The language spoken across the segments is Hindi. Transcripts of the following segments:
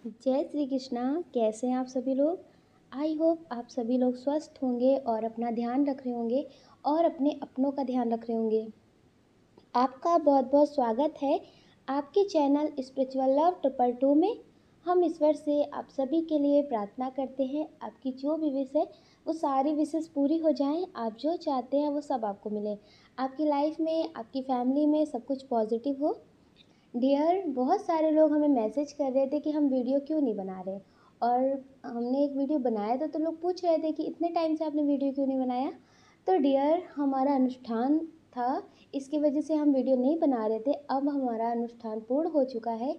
जय श्री कृष्णा। कैसे हैं आप सभी लोग। आई होप आप सभी लोग स्वस्थ होंगे और अपना ध्यान रख रहे होंगे और अपने अपनों का ध्यान रख रहे होंगे। आपका बहुत बहुत स्वागत है आपके channel spiritual love triple two में। हम ईश्वर से आप सभी के लिए प्रार्थना करते हैं आपकी जो भी विश है वो सारी विशेष पूरी हो जाएं। आप जो चाहते हैं वो सब आपको मिले, आपकी लाइफ में आपकी फैमिली में सब कुछ पॉजिटिव हो। डियर, बहुत सारे लोग हमें मैसेज कर रहे थे कि हम वीडियो क्यों नहीं बना रहे, और हमने एक वीडियो बनाया था तो लोग पूछ रहे थे कि इतने टाइम से आपने वीडियो क्यों नहीं बनाया। तो डियर, हमारा अनुष्ठान था, इसकी वजह से हम वीडियो नहीं बना रहे थे। अब हमारा अनुष्ठान पूर्ण हो चुका है।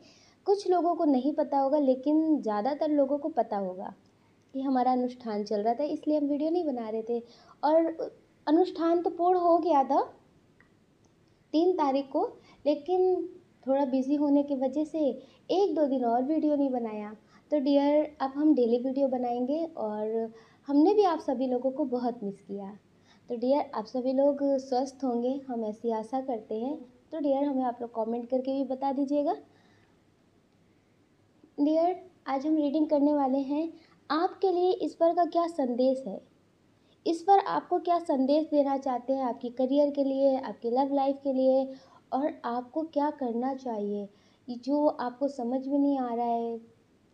कुछ लोगों को नहीं पता होगा लेकिन ज़्यादातर लोगों को पता होगा कि हमारा अनुष्ठान चल रहा था, इसलिए हम वीडियो नहीं बना रहे थे। और अनुष्ठान तो पूर्ण हो गया था 3 तारीख को, लेकिन थोड़ा बिजी होने की वजह से 1-2 दिन और वीडियो नहीं बनाया। तो डियर, अब हम डेली वीडियो बनाएंगे और हमने भी आप सभी लोगों को बहुत मिस किया। तो डियर, आप सभी लोग स्वस्थ होंगे, हम ऐसी आशा करते हैं। तो डियर, हमें आप लोग कमेंट करके भी बता दीजिएगा। डियर, आज हम रीडिंग करने वाले हैं आपके लिए ईश्वर का क्या संदेश है। ईश्वर आपको क्या संदेश देना चाहते हैं आपकी करियर के लिए, आपकी लव लाइफ के लिए, और आपको क्या करना चाहिए जो आपको समझ में नहीं आ रहा है।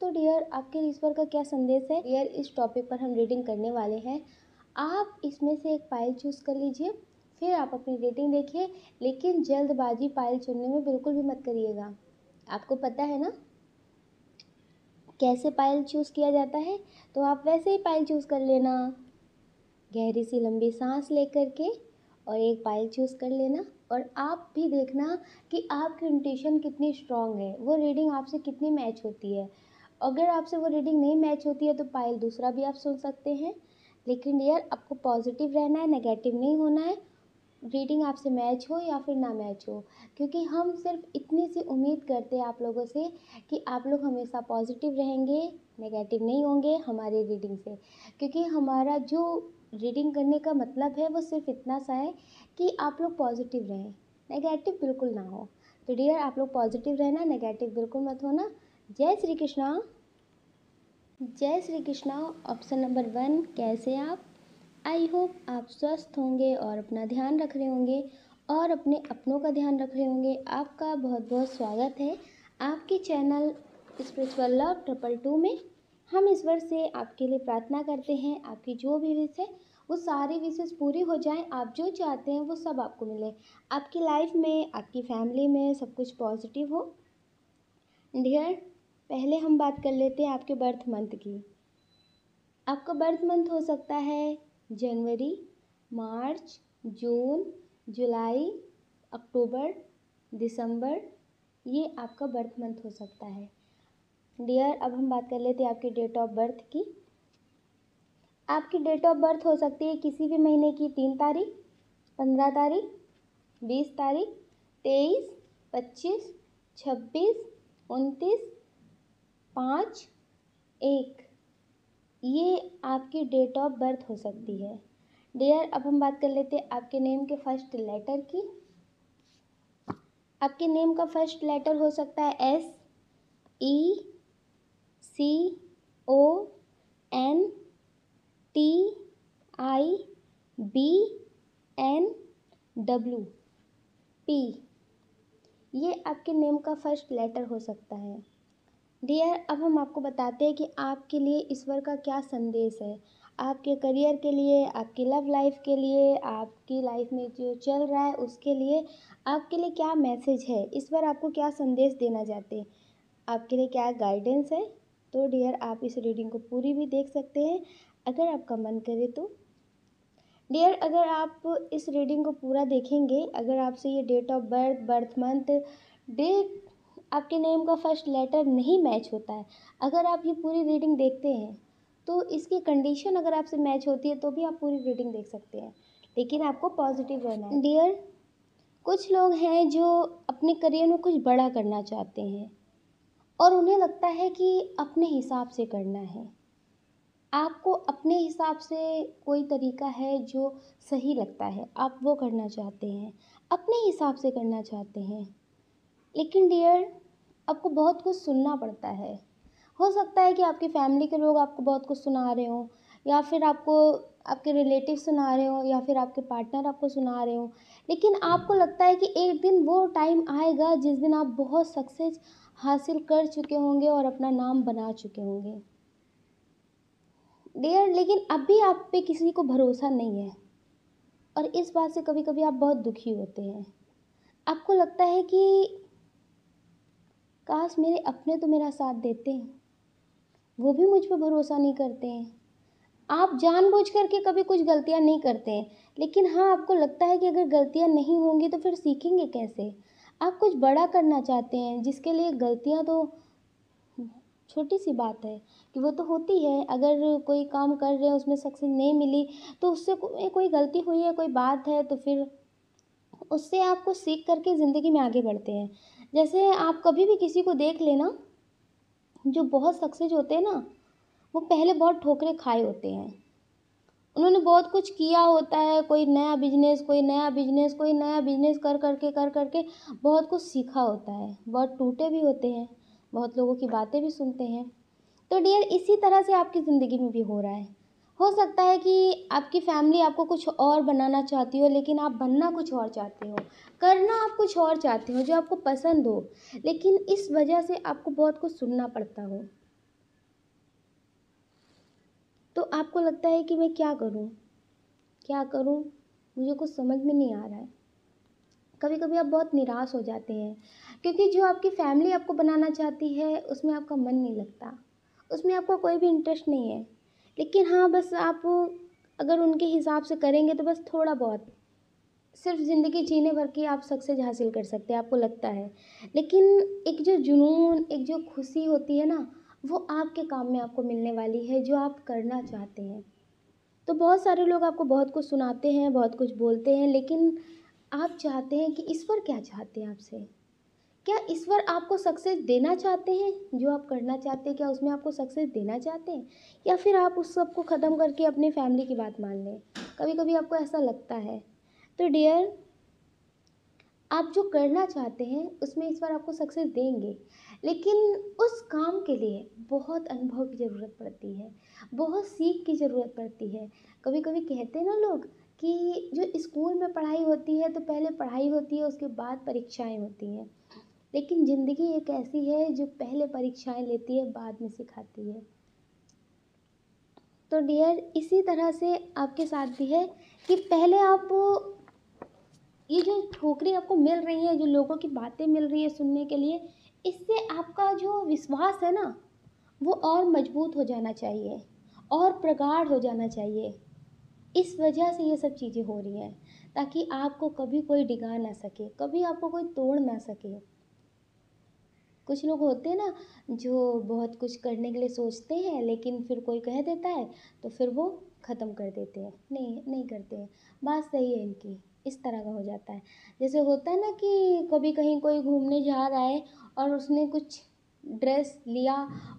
तो डियर, आपके लिए ईश्वर का क्या संदेश है डियर, इस टॉपिक पर हम रीडिंग करने वाले हैं। आप इसमें से एक पाइल चूज़ कर लीजिए, फिर आप अपनी रेटिंग देखिए, लेकिन जल्दबाजी पाइल चुनने में बिल्कुल भी मत करिएगा। आपको पता है ना कैसे पाइल चूज़ किया जाता है, तो आप वैसे ही पाइल चूज़ कर लेना। गहरी सी लंबी सांस लेकर के और एक पाइल चूज़ कर लेना, और आप भी देखना कि आपकी इंट्यूशन कितनी स्ट्रांग है, वो रीडिंग आपसे कितनी मैच होती है। अगर आपसे वो रीडिंग नहीं मैच होती है तो पाइल दूसरा भी आप सुन सकते हैं। लेकिन डियर, आपको पॉजिटिव रहना है, नेगेटिव नहीं होना है। रीडिंग आपसे मैच हो या फिर ना मैच हो, क्योंकि हम सिर्फ इतनी सी उम्मीद करते हैं आप लोगों से कि आप लोग हमेशा पॉजिटिव रहेंगे, नेगेटिव नहीं होंगे हमारी रीडिंग से। क्योंकि हमारा जो रीडिंग करने का मतलब है वो सिर्फ इतना सा है कि आप लोग पॉजिटिव रहें, नेगेटिव बिल्कुल ना हो। तो डियर, आप लोग पॉजिटिव रहना, नेगेटिव बिल्कुल मत होना। जय श्री कृष्णा। जय श्री कृष्णा। ऑप्शन नंबर 1, कैसे आप। आई होप आप स्वस्थ होंगे और अपना ध्यान रख रहे होंगे और अपने अपनों का ध्यान रख रहे होंगे। आपका बहुत बहुत स्वागत है आपके channel spiritual love triple two में। हम ईश्वर से आपके लिए प्रार्थना करते हैं आपकी जो भी विश है वो सारी विशेष पूरी हो जाएं। आप जो चाहते हैं वो सब आपको मिले, आपकी लाइफ में, आपकी फैमिली में सब कुछ पॉजिटिव हो। डियर, पहले हम बात कर लेते हैं आपके बर्थ मंथ की। आपका बर्थ मंथ हो सकता है जनवरी, मार्च, जून, जुलाई, अक्टूबर, दिसंबर। ये आपका बर्थ मंथ हो सकता है। डियर, अब हम बात कर लेते हैं आपकी डेट ऑफ बर्थ की। आपकी डेट ऑफ बर्थ हो सकती है किसी भी महीने की 3 तारीख, 15 तारीख, 20 तारीख, 23, 25, 26, 29, 5, 1। ये आपकी डेट ऑफ बर्थ हो सकती है। डियर, अब हम बात कर लेते हैं आपके नेम के फर्स्ट लेटर की। आपके नेम का फर्स्ट लेटर हो सकता है S, E, C, O, N, T, I, B, N, W, P। ये आपके नेम का फर्स्ट लेटर हो सकता है। डियर, अब हम आपको बताते हैं कि आपके लिए ईश्वर का क्या संदेश है, आपके करियर के लिए, आपकी लव लाइफ के लिए, आपकी लाइफ में जो चल रहा है उसके लिए आपके लिए क्या मैसेज है, ईश्वर आपको क्या संदेश देना चाहते हैं, आपके लिए क्या गाइडेंस है। तो डियर, आप इस रीडिंग को पूरी भी देख सकते हैं अगर आपका मन करे तो। डियर, अगर आप इस रीडिंग को पूरा देखेंगे, अगर आपसे ये date of birth, birth month, date, आपके नेम का फर्स्ट लेटर नहीं मैच होता है, अगर आप ये पूरी रीडिंग देखते हैं तो इसकी कंडीशन अगर आपसे मैच होती है तो भी आप पूरी रीडिंग देख सकते हैं, लेकिन आपको पॉजिटिव रहना है। डियर, कुछ लोग हैं जो अपने करियर में कुछ बड़ा करना चाहते हैं और उन्हें लगता है कि अपने हिसाब से करना है। आपको अपने हिसाब से कोई तरीका है जो सही लगता है, आप वो करना चाहते हैं, अपने हिसाब से करना चाहते हैं। लेकिन डियर, आपको बहुत कुछ सुनना पड़ता है, हो सकता है कि आपकी फैमिली के लोग आपको बहुत कुछ सुना रहे हों, या फिर आपको आपके रिलेटिव सुना रहे हों, या फिर आपके पार्टनर आपको सुना रहे हों। लेकिन आपको लगता है कि एक दिन वो टाइम आएगा जिस दिन आप बहुत सक्सेस हासिल कर चुके होंगे और अपना नाम बना चुके होंगे। डियर, लेकिन अभी आप पे किसी को भरोसा नहीं है, और इस बात से कभी कभी आप बहुत दुखी होते हैं। आपको लगता है कि काश मेरे अपने तो मेरा साथ देते हैं, वो भी मुझ पे भरोसा नहीं करते हैं। आप जानबूझ करके कभी कुछ गलतियाँ नहीं करते हैं, लेकिन हाँ, आपको लगता है कि अगर गलतियाँ नहीं होंगी तो फिर सीखेंगे कैसे? आप कुछ बड़ा करना चाहते हैं, जिसके लिए गलतियाँ तो छोटी सी बात है कि वो तो होती है। अगर कोई काम कर रहे हैं, उसमें सक्सेस नहीं मिली, तो उससे कोई गलती हुई है, कोई बात है, तो फिर उससे आप कुछ सीख करके ज़िंदगी में आगे बढ़ते हैं। जैसे आप कभी भी किसी को देख लेना, जो बहुत सक्सेस होते हैं ना, वो पहले बहुत ठोकरें खाए होते हैं। उन्होंने बहुत कुछ किया होता है, कोई नया बिजनेस, कोई नया बिजनेस, कोई नया बिजनेस कर करके बहुत कुछ सीखा होता है, बहुत टूटे भी होते हैं, बहुत लोगों की बातें भी सुनते हैं। तो डियर, इसी तरह से आपकी ज़िंदगी में भी हो रहा है। हो सकता है कि आपकी फैमिली आपको कुछ और बनाना चाहती हो, लेकिन आप बनना कुछ और चाहते हो, करना आप कुछ और चाहते हो जो आपको पसंद हो, लेकिन इस वजह से आपको बहुत कुछ सुनना पड़ता हो। तो आपको लगता है कि मैं क्या करूं, क्या करूं, मुझे कुछ समझ में नहीं आ रहा है। कभी कभी आप बहुत निराश हो जाते हैं, क्योंकि जो आपकी फैमिली आपको बनाना चाहती है उसमें आपका मन नहीं लगता, उसमें आपका कोई भी इंटरेस्ट नहीं है। लेकिन हाँ, बस आप अगर उनके हिसाब से करेंगे तो बस थोड़ा बहुत, सिर्फ ज़िंदगी जीने भर की आप सक्सेस हासिल कर सकते हैं, आपको लगता है। लेकिन एक जो जुनून, एक जो खुशी होती है ना, वो आपके काम में आपको मिलने वाली है, जो आप करना चाहते हैं। तो बहुत सारे लोग आपको बहुत कुछ सुनाते हैं, बहुत कुछ बोलते हैं, लेकिन आप चाहते हैं कि ईश्वर क्या चाहते हैं आपसे? क्या ईश्वर आपको सक्सेस देना चाहते हैं? जो आप करना चाहते हैं, क्या उसमें आपको सक्सेस देना चाहते हैं? या फिर आप उस सब को ख़त्म करके अपनी फैमिली की बात मान लें? कभी कभी आपको ऐसा लगता है। तो डियर, आप जो करना चाहते हैं उसमें ईश्वर आपको सक्सेस देंगे, लेकिन उस काम के लिए बहुत अनुभव की ज़रूरत पड़ती है, बहुत सीख की ज़रूरत पड़ती है। कभी कभी कहते हैं ना लोग कि जो स्कूल में पढ़ाई होती है, तो पहले पढ़ाई होती है, उसके बाद परीक्षाएं होती हैं। लेकिन ज़िंदगी एक ऐसी है जो पहले परीक्षाएं लेती है, बाद में सिखाती है। तो डियर, इसी तरह से आपके साथ भी है कि पहले आप, ये जो ठोकरें आपको मिल रही हैं, जो लोगों की बातें मिल रही है सुनने के लिए, इससे आपका जो विश्वास है ना, वो और मजबूत हो जाना चाहिए, और प्रगाढ़ हो जाना चाहिए। इस वजह से ये सब चीज़ें हो रही हैं, ताकि आपको कभी कोई डिगा ना सके, कभी आपको कोई तोड़ ना सके। कुछ लोग होते हैं ना, जो बहुत कुछ करने के लिए सोचते हैं, लेकिन फिर कोई कह देता है तो फिर वो ख़त्म कर देते हैं, नहीं नहीं करते हैं। बात सही है इनकी, इस तरह का हो जाता है। जैसे होता है ना कि कभी कहीं कोई घूमने जा रहा है, और उसने कुछ ड्रेस लिया,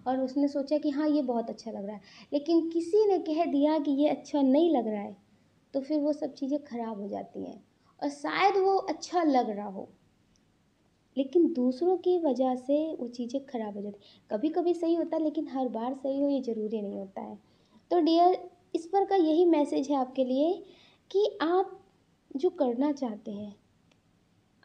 और उसने सोचा कि हाँ ये बहुत अच्छा लग रहा है, लेकिन किसी ने कह दिया कि ये अच्छा नहीं लग रहा है, तो फिर वो सब चीज़ें खराब हो जाती हैं। और शायद वो अच्छा लग रहा हो, लेकिन दूसरों की वजह से वो चीज़ें खराब हो जाती हैं। कभी कभी सही होता है, लेकिन हर बार सही हो ये ज़रूरी नहीं होता है। तो डियर, इस पर का यही मैसेज है आपके लिए कि आप जो करना चाहते हैं,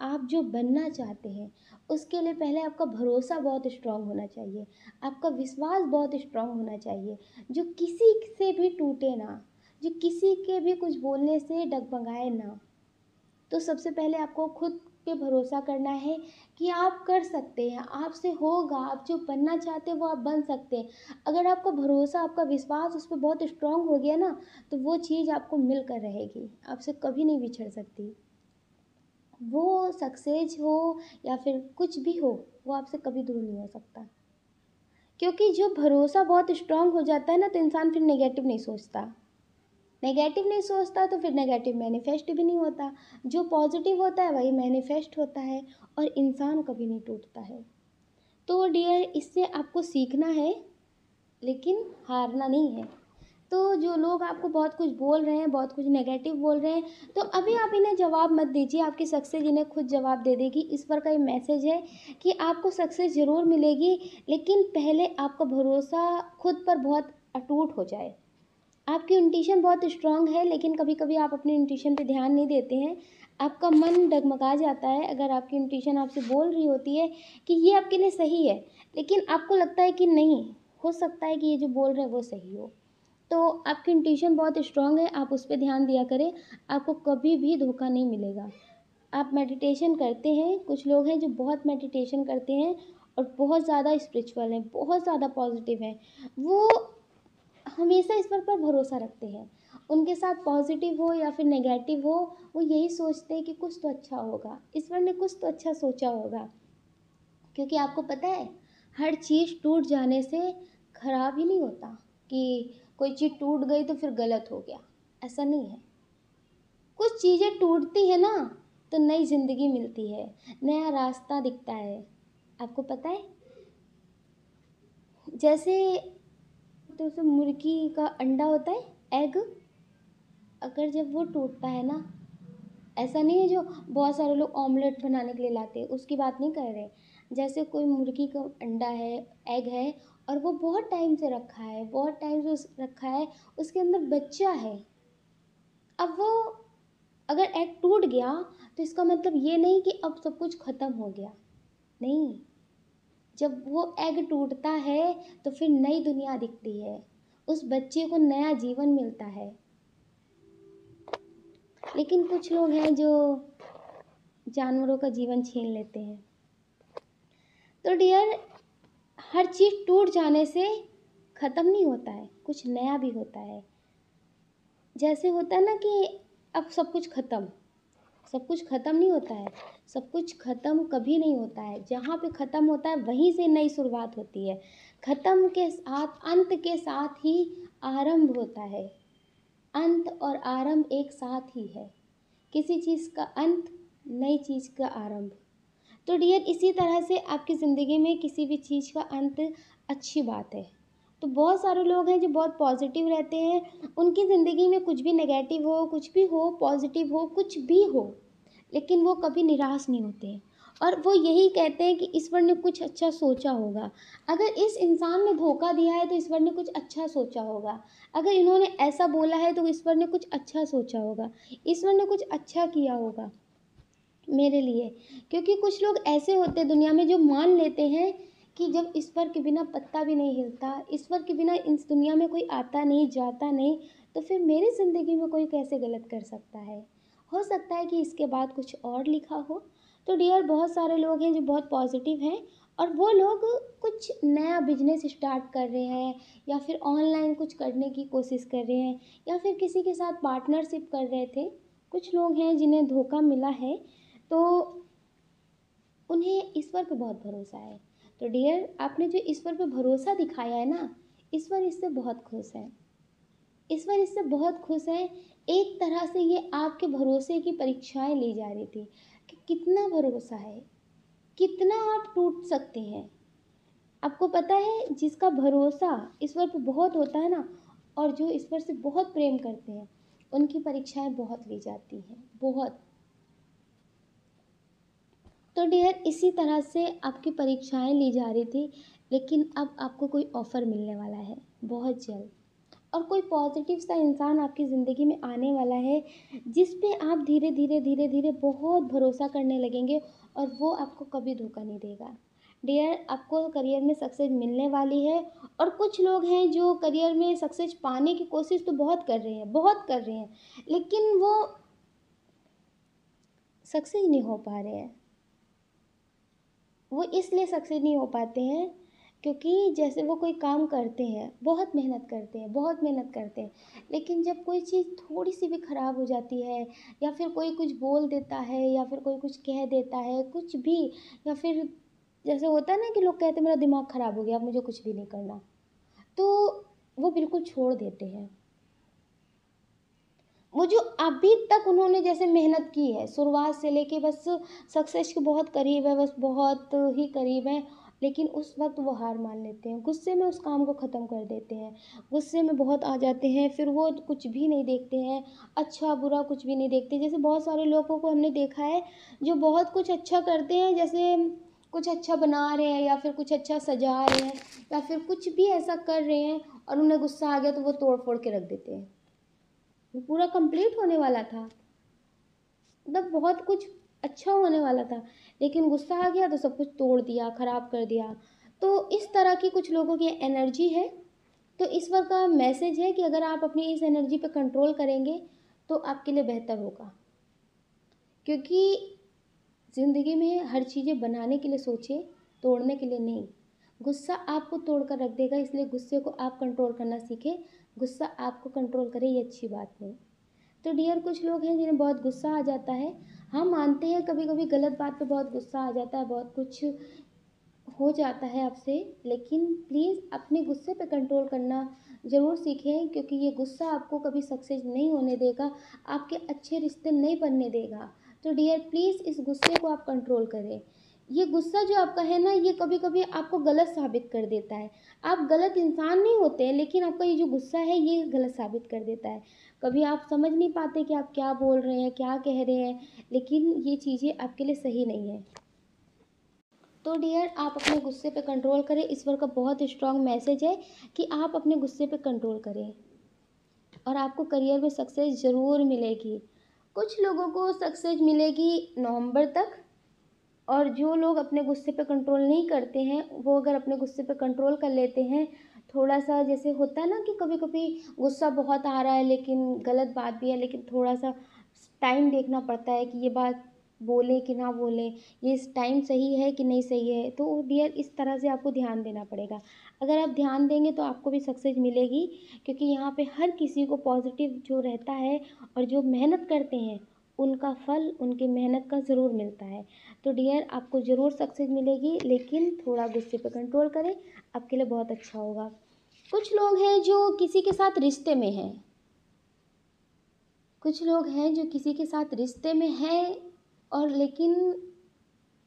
आप जो बनना चाहते हैं, उसके लिए पहले आपका भरोसा बहुत स्ट्रांग होना चाहिए, आपका विश्वास बहुत स्ट्रांग होना चाहिए, जो किसी से भी टूटे ना, जो किसी के भी कुछ बोलने से डगमगाए ना। तो सबसे पहले आपको खुद पे भरोसा करना है कि आप कर सकते हैं, आपसे होगा, आप जो बनना चाहते हैं वो आप बन सकते हैं। अगर आपका भरोसा, आपका विश्वास उस पर बहुत स्ट्रांग हो गया ना, तो वो चीज़ आपको मिल कर रहेगी, आपसे कभी नहीं बिछड़ सकती। वो सक्सेस हो या फिर कुछ भी हो, वो आपसे कभी दूर नहीं हो सकता। क्योंकि जो भरोसा बहुत स्ट्रांग हो जाता है ना, तो इंसान फिर नेगेटिव नहीं सोचता, नेगेटिव नहीं सोचता तो फिर नेगेटिव मैनिफेस्ट भी नहीं होता। जो पॉजिटिव होता है वही मैनिफेस्ट होता है, और इंसान कभी नहीं टूटता है। तो डियर, इससे आपको सीखना है, लेकिन हारना नहीं है। तो जो लोग आपको बहुत कुछ बोल रहे हैं, बहुत कुछ नेगेटिव बोल रहे हैं, तो अभी आप इन्हें जवाब मत दीजिए, आपकी सक्सेस इन्हें खुद जवाब दे देगी। ईश्वर का ये मैसेज है कि आपको सक्सेस ज़रूर मिलेगी, लेकिन पहले आपका भरोसा खुद पर बहुत अटूट हो जाए। आपकी इंट्यूशन बहुत स्ट्रांग है, लेकिन कभी कभी आप अपनी इंट्यूशन पे ध्यान नहीं देते हैं। आपका मन डगमगा जाता है अगर आपकी इंट्यूशन आपसे बोल रही होती है कि ये आपके लिए सही है, लेकिन आपको लगता है कि नहीं, हो सकता है कि ये जो बोल रहे हैं वो सही हो। तो आपकी इंट्यूशन बहुत स्ट्रांग है, आप उस पर ध्यान दिया करें, आपको कभी भी धोखा नहीं मिलेगा। आप मेडिटेशन करते हैं, कुछ लोग हैं जो बहुत मेडिटेशन करते हैं और बहुत ज़्यादा स्पिरिचुअल हैं, बहुत ज़्यादा पॉजिटिव हैं, वो हमेशा ईश्वर पर भरोसा रखते हैं। उनके साथ पॉजिटिव हो या फिर नेगेटिव हो, वो यही सोचते हैं कि कुछ तो अच्छा होगा, ईश्वर ने कुछ तो अच्छा सोचा होगा। क्योंकि आपको पता है, हर चीज़ टूट जाने से खराब ही नहीं होता कि कोई चीज़ टूट गई तो फिर गलत हो गया, ऐसा नहीं है। कुछ चीज़ें टूटती है ना, तो नई ज़िंदगी मिलती है, नया रास्ता दिखता है। आपको पता है, जैसे तो उसमें मुर्गी का अंडा होता है, एग, अगर जब वो टूटता है ना, ऐसा नहीं है जो बहुत सारे लोग ऑमलेट बनाने के लिए लाते हैं, उसकी बात नहीं कर रहे। जैसे कोई मुर्गी का अंडा है, एग है, और वो बहुत टाइम से रखा है, बहुत टाइम से रखा है, उसके अंदर बच्चा है। अब वो अगर एग टूट गया तो इसका मतलब ये नहीं कि अब सब कुछ ख़त्म हो गया, नहीं। जब वो एग टूटता है तो फिर नई दुनिया दिखती है, उस बच्चे को नया जीवन मिलता है। लेकिन कुछ लोग हैं जो जानवरों का जीवन छीन लेते हैं। तो डियर, हर चीज़ टूट जाने से ख़त्म नहीं होता है, कुछ नया भी होता है। जैसे होता है ना कि अब सब कुछ ख़त्म, सब कुछ ख़त्म नहीं होता है, सब कुछ ख़त्म कभी नहीं होता है। जहाँ पे ख़त्म होता है वहीं से नई शुरुआत होती है। ख़त्म के साथ, अंत के साथ ही आरंभ होता है। अंत और आरंभ एक साथ ही है। किसी चीज़ का अंत, नई चीज़ का आरंभ। तो डियर, इसी तरह से आपकी ज़िंदगी में किसी भी चीज़ का अंत अच्छी बात है। तो बहुत सारे लोग हैं जो बहुत पॉजिटिव रहते हैं, उनकी ज़िंदगी में कुछ भी नेगेटिव हो, कुछ भी हो, पॉजिटिव हो, कुछ भी हो, लेकिन वो कभी निराश नहीं होते हैं। और वो यही कहते हैं कि ईश्वर ने कुछ अच्छा सोचा होगा। अगर इस इंसान ने धोखा दिया है तो ईश्वर ने कुछ अच्छा सोचा होगा। अगर इन्होंने ऐसा बोला है तो ईश्वर ने कुछ अच्छा सोचा होगा, ईश्वर ने कुछ अच्छा किया होगा मेरे लिए। क्योंकि कुछ लोग ऐसे होते हैं दुनिया में जो मान लेते हैं कि जब ईश्वर के बिना पत्ता भी नहीं हिलता, ईश्वर के बिना इस दुनिया में कोई आता नहीं जाता नहीं, तो फिर मेरी ज़िंदगी में कोई कैसे गलत कर सकता है। हो सकता है कि इसके बाद कुछ और लिखा हो। तो डियर, बहुत सारे लोग हैं जो बहुत पॉजिटिव हैं, और वो लोग कुछ नया बिजनेस स्टार्ट कर रहे हैं, या फिर ऑनलाइन कुछ करने की कोशिश कर रहे हैं, या फिर किसी के साथ पार्टनरशिप कर रहे थे। कुछ लोग हैं जिन्हें धोखा मिला है, तो उन्हें ईश्वर पे बहुत भरोसा है। तो डियर, आपने जो ईश्वर पे भरोसा दिखाया है ना, ईश्वर इससे बहुत खुश है। ईश्वर इससे बहुत खुश है। एक तरह से ये आपके भरोसे की परीक्षाएं ली जा रही थी कि कितना भरोसा है, कितना आप टूट सकते हैं। आपको पता है, जिसका भरोसा ईश्वर पे बहुत होता है ना, और जो ईश्वर से बहुत प्रेम करते हैं, उनकी परीक्षाएं बहुत ली जाती हैं, बहुत। तो डियर, इसी तरह से आपकी परीक्षाएं ली जा रही थी, लेकिन अब आपको कोई ऑफ़र मिलने वाला है बहुत जल्द, और कोई पॉजिटिव सा इंसान आपकी ज़िंदगी में आने वाला है, जिस पे आप धीरे धीरे धीरे धीरे बहुत भरोसा करने लगेंगे, और वो आपको कभी धोखा नहीं देगा। डियर, आपको करियर में सक्सेस मिलने वाली है। और कुछ लोग हैं जो करियर में सक्सेस पाने की कोशिश तो बहुत कर रहे हैं, बहुत कर रहे हैं, लेकिन वो सक्सेस नहीं हो पा रहे हैं। वो इसलिए सक्सेस नहीं हो पाते हैं क्योंकि जैसे वो कोई काम करते हैं, बहुत मेहनत करते हैं, बहुत मेहनत करते हैं, लेकिन जब कोई चीज़ थोड़ी सी भी ख़राब हो जाती है, या फिर कोई कुछ बोल देता है, या फिर कोई कुछ कह देता है, कुछ भी, या फिर जैसे होता है ना कि लोग कहते हैं मेरा दिमाग ख़राब हो गया, अब मुझे कुछ भी नहीं करना, तो वो बिल्कुल छोड़ देते हैं। वो जो अभी तक उन्होंने जैसे मेहनत की है शुरुआत से लेके, बस सक्सेस के बहुत करीब है, बस बहुत ही करीब है, लेकिन उस वक्त वो हार मान लेते हैं, गुस्से में उस काम को ख़त्म कर देते हैं, गुस्से में बहुत आ जाते हैं, फिर वो कुछ भी नहीं देखते हैं, अच्छा बुरा कुछ भी नहीं देखते। जैसे बहुत सारे लोगों को हमने देखा है जो बहुत कुछ अच्छा करते हैं, जैसे कुछ अच्छा बना रहे हैं या फिर कुछ अच्छा सजा रहे हैं या फिर कुछ भी ऐसा कर रहे हैं और उन्हें गुस्सा आ गया तो वो तोड़ फोड़ के रख देते हैं। वो पूरा कंप्लीट होने वाला था, मतलब बहुत कुछ अच्छा होने वाला था, लेकिन गुस्सा आ गया तो सब कुछ तोड़ दिया, खराब कर दिया। तो इस तरह की कुछ लोगों की एनर्जी है। तो इस बार का मैसेज है कि अगर आप अपनी इस एनर्जी पे कंट्रोल करेंगे तो आपके लिए बेहतर होगा, क्योंकि ज़िंदगी में हर चीज़ें बनाने के लिए सोचें, तोड़ने के लिए नहीं। गुस्सा आपको तोड़ कर रख देगा, इसलिए गुस्से को आप कंट्रोल करना सीखें। गुस्सा आपको कंट्रोल करे ये अच्छी बात नहीं। तो डियर, कुछ लोग हैं जिन्हें बहुत गुस्सा आ जाता है। हाँ, मानते हैं कभी कभी गलत बात पे बहुत गुस्सा आ जाता है, बहुत कुछ हो जाता है आपसे, लेकिन प्लीज़ अपने गुस्से पे कंट्रोल करना ज़रूर सीखें, क्योंकि ये गुस्सा आपको कभी सक्सेस नहीं होने देगा, आपके अच्छे रिश्ते नहीं बनने देगा। तो डियर प्लीज़ इस गुस्से को आप कंट्रोल करें। ये गुस्सा जो आपका है ना, ये कभी कभी आपको गलत साबित कर देता है। आप गलत इंसान नहीं होते हैं, लेकिन आपका ये जो गुस्सा है ये गलत साबित कर देता है। कभी आप समझ नहीं पाते कि आप क्या बोल रहे हैं, क्या कह रहे हैं, लेकिन ये चीज़ें आपके लिए सही नहीं है। तो डियर, आप अपने गुस्से पे कंट्रोल करें। ईश्वर का बहुत स्ट्रांग मैसेज है कि आप अपने गुस्से पे कंट्रोल करें और आपको करियर में सक्सेस ज़रूर मिलेगी। कुछ लोगों को सक्सेस मिलेगी नवंबर तक, और जो लोग अपने गुस्से पे कंट्रोल नहीं करते हैं, वो अगर अपने गुस्से पे कंट्रोल कर लेते हैं, थोड़ा सा जैसे होता है ना कि कभी कभी गुस्सा बहुत आ रहा है लेकिन गलत बात भी है, लेकिन थोड़ा सा टाइम देखना पड़ता है कि ये बात बोले कि ना बोले, ये इस टाइम सही है कि नहीं सही है। तो डियर, इस तरह से आपको ध्यान देना पड़ेगा। अगर आप ध्यान देंगे तो आपको भी सक्सेस मिलेगी, क्योंकि यहाँ पे हर किसी को पॉजिटिव जो रहता है और जो मेहनत करते हैं उनका फल उनके मेहनत का ज़रूर मिलता है। तो डियर, आपको ज़रूर सक्सेस मिलेगी, लेकिन थोड़ा गुस्से पे कंट्रोल करें, आपके लिए बहुत अच्छा होगा। कुछ लोग हैं जो किसी के साथ रिश्ते में हैं, कुछ लोग हैं जो किसी के साथ रिश्ते में हैं और लेकिन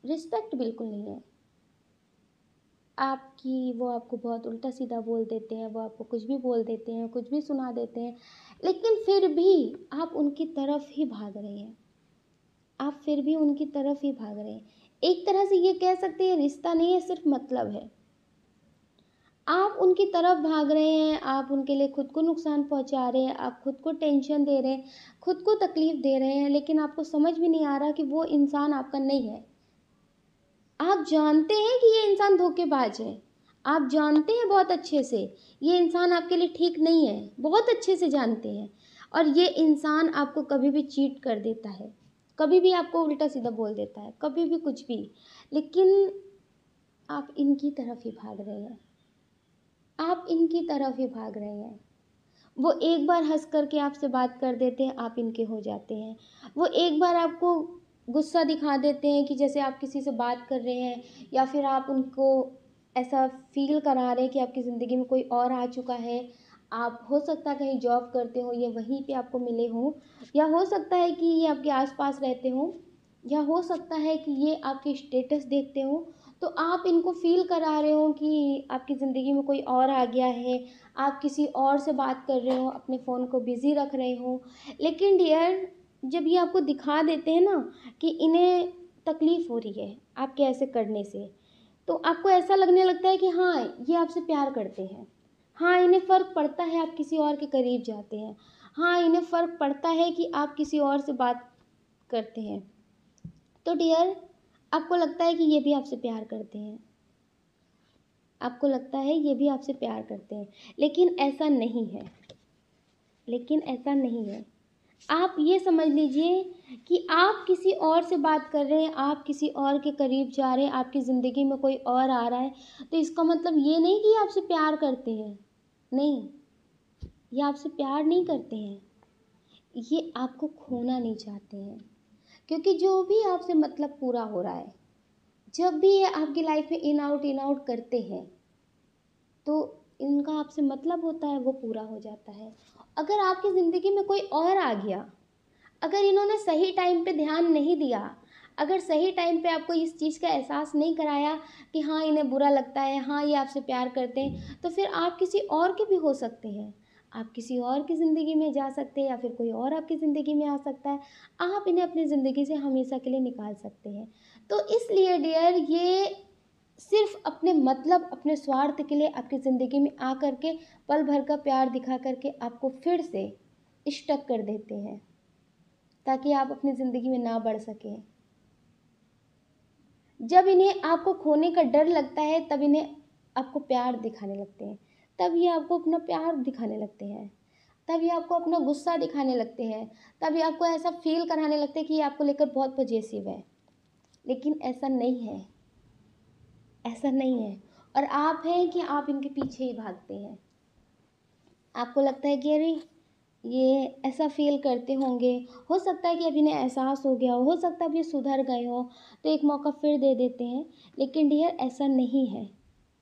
रिस्पेक्ट बिल्कुल नहीं है आपकी। वो आपको बहुत उल्टा सीधा बोल देते हैं, वो आपको कुछ भी बोल देते हैं, कुछ भी सुना देते हैं, लेकिन फिर भी आप उनकी तरफ ही भाग रहे हैं, आप फिर भी उनकी तरफ ही भाग रहे हैं। एक तरह से ये कह सकते हैं रिश्ता नहीं है, सिर्फ मतलब है। आप उनकी तरफ भाग रहे हैं, आप उनके लिए खुद को नुकसान पहुंचा रहे हैं, आप खुद को टेंशन दे रहे हैं, खुद को तकलीफ दे रहे हैं, लेकिन आपको समझ भी नहीं आ रहा कि वो इंसान आपका नहीं है। आप जानते हैं कि ये इंसान धोखेबाज है, आप जानते हैं बहुत अच्छे से ये इंसान आपके लिए ठीक नहीं है, बहुत अच्छे से जानते हैं, और ये इंसान आपको कभी भी चीट कर देता है, कभी भी आपको उल्टा सीधा बोल देता है, कभी भी कुछ भी, लेकिन आप इनकी तरफ ही भाग रहे हैं, आप इनकी तरफ ही भाग रहे हैं। वो एक बार हंस करके आपसे बात कर देते हैं, आप इनके हो जाते हैं। वो एक बार आपको गुस्सा दिखा देते हैं कि जैसे आप किसी से बात कर रहे हैं, या फिर आप उनको ऐसा फील करा रहे हैं कि आपकी ज़िंदगी में कोई और आ चुका है। आप हो सकता है कहीं जॉब करते हो, या वहीं पे आपको मिले हों, या हो सकता है कि ये आपके आसपास रहते हों, या हो सकता है कि ये आपके स्टेटस देखते हों। तो आप इनको फील करा रहे हो कि आपकी ज़िंदगी में कोई और आ गया है, आप किसी और से बात कर रहे हो, अपने फ़ोन को बिज़ी रख रहे हो। लेकिन डियर, जब ये आपको दिखा देते हैं ना कि इन्हें तकलीफ़ हो रही है आपके ऐसे करने से, तो आपको ऐसा लगने लगता है कि हाँ, ये आपसे प्यार करते हैं। हाँ, इन्हें फ़र्क पड़ता है आप किसी और के करीब जाते हैं। हाँ, इन्हें फ़र्क पड़ता है कि आप किसी और से बात करते हैं। तो डियर, आपको लगता है कि ये भी आपसे प्यार करते हैं, आपको लगता है ये भी आपसे प्यार करते हैं, लेकिन ऐसा नहीं है, लेकिन ऐसा नहीं है। आप ये समझ लीजिए कि आप किसी और से बात कर रहे हैं, आप किसी और के करीब जा रहे हैं, आपकी ज़िंदगी में कोई और आ रहा है, तो इसका मतलब ये नहीं कि ये आपसे प्यार करते हैं। नहीं, ये आपसे प्यार नहीं करते हैं, ये आपको खोना नहीं चाहते हैं। क्योंकि जो भी आपसे मतलब पूरा हो रहा है, जब भी ये आपकी लाइफ में इन आउट करते हैं, तो इनका आपसे मतलब होता है वो पूरा हो जाता है। अगर आपकी ज़िंदगी में कोई और आ गया, अगर इन्होंने सही टाइम पे ध्यान नहीं दिया, अगर सही टाइम पे आपको इस चीज़ का एहसास नहीं कराया कि हाँ इन्हें बुरा लगता है, हाँ ये आपसे प्यार करते हैं, तो फिर आप किसी और के भी हो सकते हैं। आप किसी और की ज़िंदगी में जा सकते हैं या फिर कोई और आपकी ज़िंदगी में आ सकता है। आप इन्हें अपनी ज़िंदगी से हमेशा के लिए निकाल सकते हैं। तो इसलिए डियर, ये सिर्फ़ अपने मतलब, अपने स्वार्थ के लिए आपकी ज़िंदगी में आ कर के पल भर का प्यार दिखा कर के आपको फिर से स्टक कर देते हैं, ताकि आप अपनी ज़िंदगी में ना बढ़ सकें। जब इन्हें आपको खोने का डर लगता है, तब इन्हें आपको प्यार दिखाने लगते हैं। तब ये आपको अपना प्यार दिखाने लगते हैं। तब ये आपको अपना गुस्सा दिखाने लगते हैं। तब ये आपको ऐसा फ़ील कराने लगते हैं कि ये आपको लेकर बहुत पॉसेसिव है। लेकिन ऐसा नहीं है, ऐसा नहीं है। और आप हैं कि आप इनके पीछे ही भागते हैं। आपको लगता है कि अरे ये ऐसा फ़ील करते होंगे, हो सकता है कि अब इन्हें एहसास हो गया हो सकता है अब ये सुधर गए हों, तो एक मौका फिर दे देते हैं। लेकिन डियर, ऐसा नहीं है।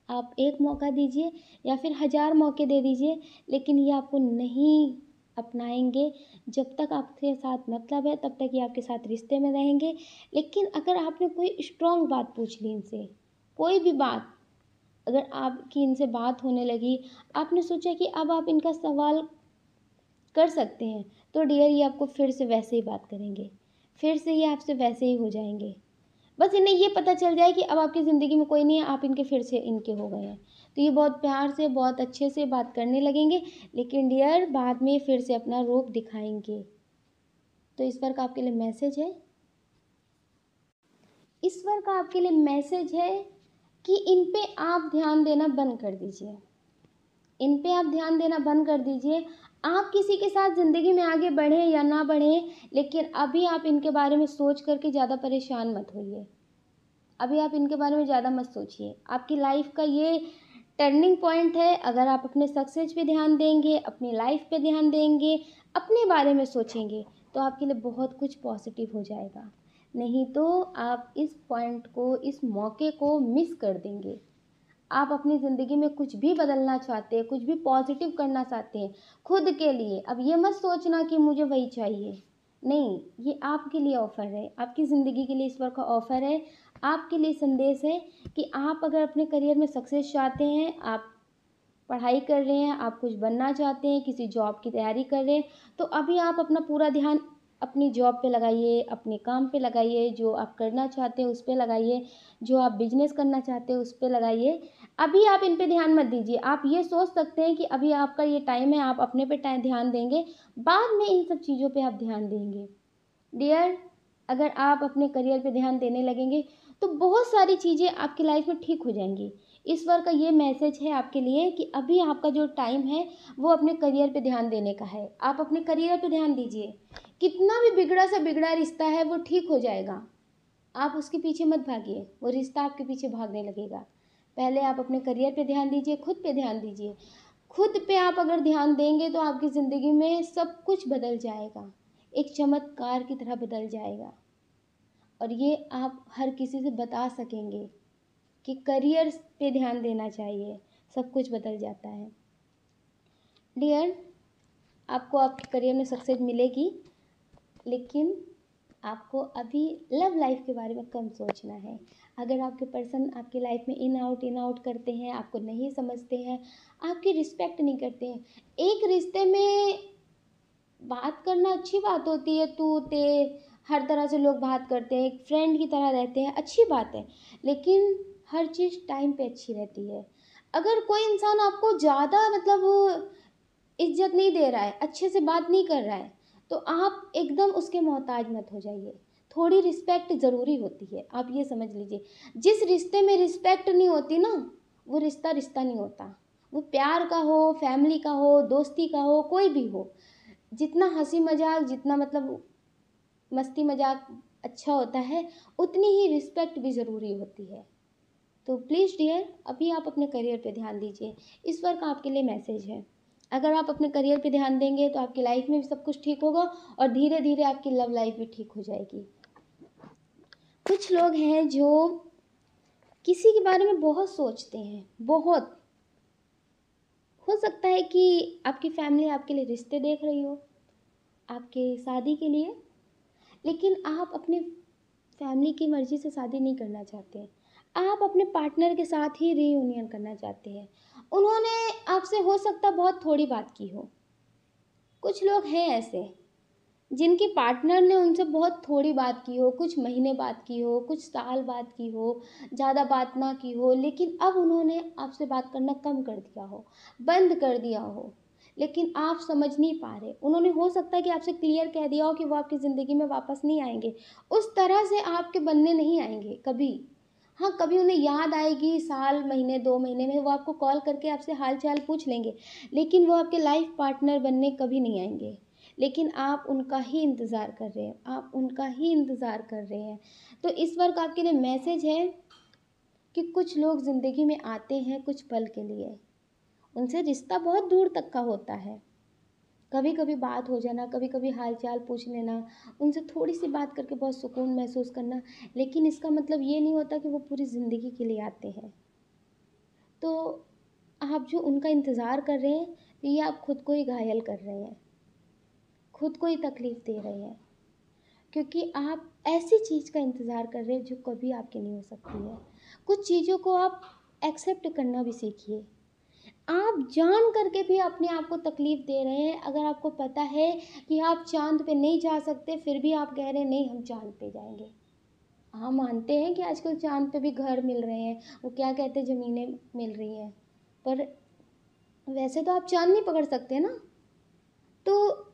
आप एक मौका दीजिए या फिर 1000 मौके दे दीजिए, लेकिन ये आपको नहीं अपनाएँगे। जब तक आपके साथ मतलब है, तब तक ये आपके साथ रिश्ते में रहेंगे। लेकिन अगर आपने कोई स्ट्रॉन्ग बात पूछ ली इनसे, कोई भी बात, अगर आपकी इनसे बात होने लगी, आपने सोचा कि अब आप इनका सवाल कर सकते हैं, तो डियर ये आपको फिर से वैसे ही बात करेंगे, फिर से ये आपसे वैसे ही हो जाएँगे। बस इन्हें ये पता चल जाए कि अब आपकी ज़िंदगी में कोई नहीं है, आप इनके फिर से इनके हो गए हैं। तो ये बहुत प्यार से, बहुत अच्छे से बात करने लगेंगे, लेकिन डियर बाद में फिर से अपना रूप दिखाएँगे। तो ईश्वर का आपके लिए मैसेज है, ईश्वर का आपके लिए मैसेज है कि इन पे आप ध्यान देना बंद कर दीजिए। इन पे आप ध्यान देना बंद कर दीजिए। आप किसी के साथ ज़िंदगी में आगे बढ़ें या ना बढ़ें, लेकिन अभी आप इनके बारे में सोच कर के ज़्यादा परेशान मत होइए। अभी आप इनके बारे में ज़्यादा मत सोचिए। आपकी लाइफ़ का ये टर्निंग पॉइंट है। अगर आप अपने सक्सेस पे ध्यान देंगे, अपनी लाइफ़ पे ध्यान देंगे, अपने बारे में सोचेंगे, तो आपके लिए बहुत कुछ पॉज़िटिव हो जाएगा। नहीं तो आप इस पॉइंट को, इस मौके को मिस कर देंगे। आप अपनी ज़िंदगी में कुछ भी बदलना चाहते हैं, कुछ भी पॉजिटिव करना चाहते हैं खुद के लिए, अब ये मत सोचना कि मुझे वही चाहिए। नहीं, ये आपके लिए ऑफ़र है, आपकी ज़िंदगी के लिए ईश्वर का ऑफ़र है, आपके लिए संदेश है कि आप अगर अपने करियर में सक्सेस चाहते हैं, आप पढ़ाई कर रहे हैं, आप कुछ बनना चाहते हैं, किसी जॉब की तैयारी कर रहे हैं, तो अभी आप अपना पूरा ध्यान अपनी जॉब पे लगाइए, अपने काम पे लगाइए, जो आप करना चाहते हैं उस पे लगाइए, जो आप बिज़नेस करना चाहते हैं उस पे लगाइए। अभी आप इन पे ध्यान मत दीजिए। आप ये सोच सकते हैं कि अभी आपका ये टाइम है, आप अपने पे ध्यान देंगे, बाद में इन सब चीज़ों पे आप ध्यान देंगे। डियर, अगर आप अपने करियर पे ध्यान देने लगेंगे, तो बहुत सारी चीज़ें आपकी लाइफ में ठीक हो जाएंगी। ईश्वर का ये मैसेज है आपके लिए कि अभी आपका जो टाइम है, वो अपने करियर पे ध्यान देने का है। आप अपने करियर पे ध्यान दीजिए। कितना भी बिगड़ा सा बिगड़ा रिश्ता है, वो ठीक हो जाएगा। आप उसके पीछे मत भागिए, वो रिश्ता आपके पीछे भागने लगेगा। पहले आप अपने करियर पे ध्यान दीजिए, खुद पे ध्यान दीजिए। खुद पे आप अगर ध्यान देंगे, तो आपकी ज़िंदगी में सब कुछ बदल जाएगा, एक चमत्कार की तरह बदल जाएगा। और ये आप हर किसी से बता सकेंगे कि करियर पे ध्यान देना चाहिए, सब कुछ बदल जाता है। डियर, आपको आपके करियर में सक्सेस मिलेगी, लेकिन आपको अभी लव लाइफ के बारे में कम सोचना है। अगर आपके पर्सन आपकी लाइफ में इन आउट करते हैं, आपको नहीं समझते हैं, आपकी रिस्पेक्ट नहीं करते हैं। एक रिश्ते में बात करना अच्छी बात होती है, तू ते हर तरह से लोग बात करते हैं, एक फ्रेंड की तरह रहते हैं, अच्छी बात है। लेकिन हर चीज़ टाइम पे अच्छी रहती है। अगर कोई इंसान आपको ज़्यादा मतलब इज्जत नहीं दे रहा है, अच्छे से बात नहीं कर रहा है, तो आप एकदम उसके मोहताज मत हो जाइए। थोड़ी रिस्पेक्ट ज़रूरी होती है, आप ये समझ लीजिए। जिस रिश्ते में रिस्पेक्ट नहीं होती ना, वो रिश्ता रिश्ता नहीं होता। वो प्यार का हो, फैमिली का हो, दोस्ती का हो, कोई भी हो। जितना हंसी मजाक, जितना मतलब मस्ती मजाक अच्छा होता है, उतनी ही रिस्पेक्ट भी ज़रूरी होती है। तो प्लीज़ डियर, अभी आप अपने करियर पे ध्यान दीजिए। ईश्वर का आपके लिए मैसेज है। अगर आप अपने करियर पे ध्यान देंगे, तो आपकी लाइफ में भी सब कुछ ठीक होगा, और धीरे धीरे आपकी लव लाइफ भी ठीक हो जाएगी। कुछ लोग हैं जो किसी के बारे में बहुत सोचते हैं, बहुत। हो सकता है कि आपकी फैमिली आपके लिए रिश्ते देख रही हो, आपके शादी के लिए, लेकिन आप अपने फैमिली की मर्ज़ी से शादी नहीं करना चाहते हैं, आप अपने पार्टनर के साथ ही रीयूनियन करना चाहते हैं। उन्होंने आपसे हो सकता है बहुत थोड़ी बात की हो, कुछ लोग हैं ऐसे जिनके पार्टनर ने उनसे बहुत थोड़ी बात की हो, कुछ महीने बात की हो, कुछ साल बात की हो, ज़्यादा बात ना की हो, लेकिन अब उन्होंने आपसे बात करना कम कर दिया हो, बंद कर दिया हो, लेकिन आप समझ नहीं पा रहे। उन्होंने हो सकता है कि आपसे क्लियर कह दिया हो कि वो आपकी ज़िंदगी में वापस नहीं आएंगे, उस तरह से आपके बनने नहीं आएंगे कभी। हाँ, कभी उन्हें याद आएगी, साल महीने 2 महीने में वो आपको कॉल करके आपसे हाल चाल पूछ लेंगे, लेकिन वो आपके लाइफ पार्टनर बनने कभी नहीं आएंगे। लेकिन आप उनका ही इंतज़ार कर रहे हैं, आप उनका ही इंतज़ार कर रहे हैं। तो इस वक्त आपके लिए मैसेज है कि कुछ लोग ज़िंदगी में आते हैं कुछ पल के लिए, उनसे रिश्ता बहुत दूर तक का होता है। कभी कभी बात हो जाना, कभी कभी हाल चाल पूछ लेना, उनसे थोड़ी सी बात करके बहुत सुकून महसूस करना, लेकिन इसका मतलब ये नहीं होता कि वो पूरी ज़िंदगी के लिए आते हैं। तो आप जो उनका इंतज़ार कर रहे हैं, ये आप खुद को ही घायल कर रहे हैं, खुद को ही तकलीफ़ दे रहे हैं, क्योंकि आप ऐसी चीज़ का इंतज़ार कर रहे हैं जो कभी आपकी नहीं हो सकती है। कुछ चीज़ों को आप एक्सेप्ट करना भी सीखिए। आप जान करके भी अपने आप को तकलीफ़ दे रहे हैं। अगर आपको पता है कि आप चाँद पे नहीं जा सकते, फिर भी आप कह रहे हैं नहीं हम चाँद पे जाएंगे। हाँ, मानते हैं कि आजकल चाँद पे भी घर मिल रहे हैं, वो क्या कहते हैं ज़मीनें मिल रही हैं, पर वैसे तो आप चाँद नहीं पकड़ सकते ना। तो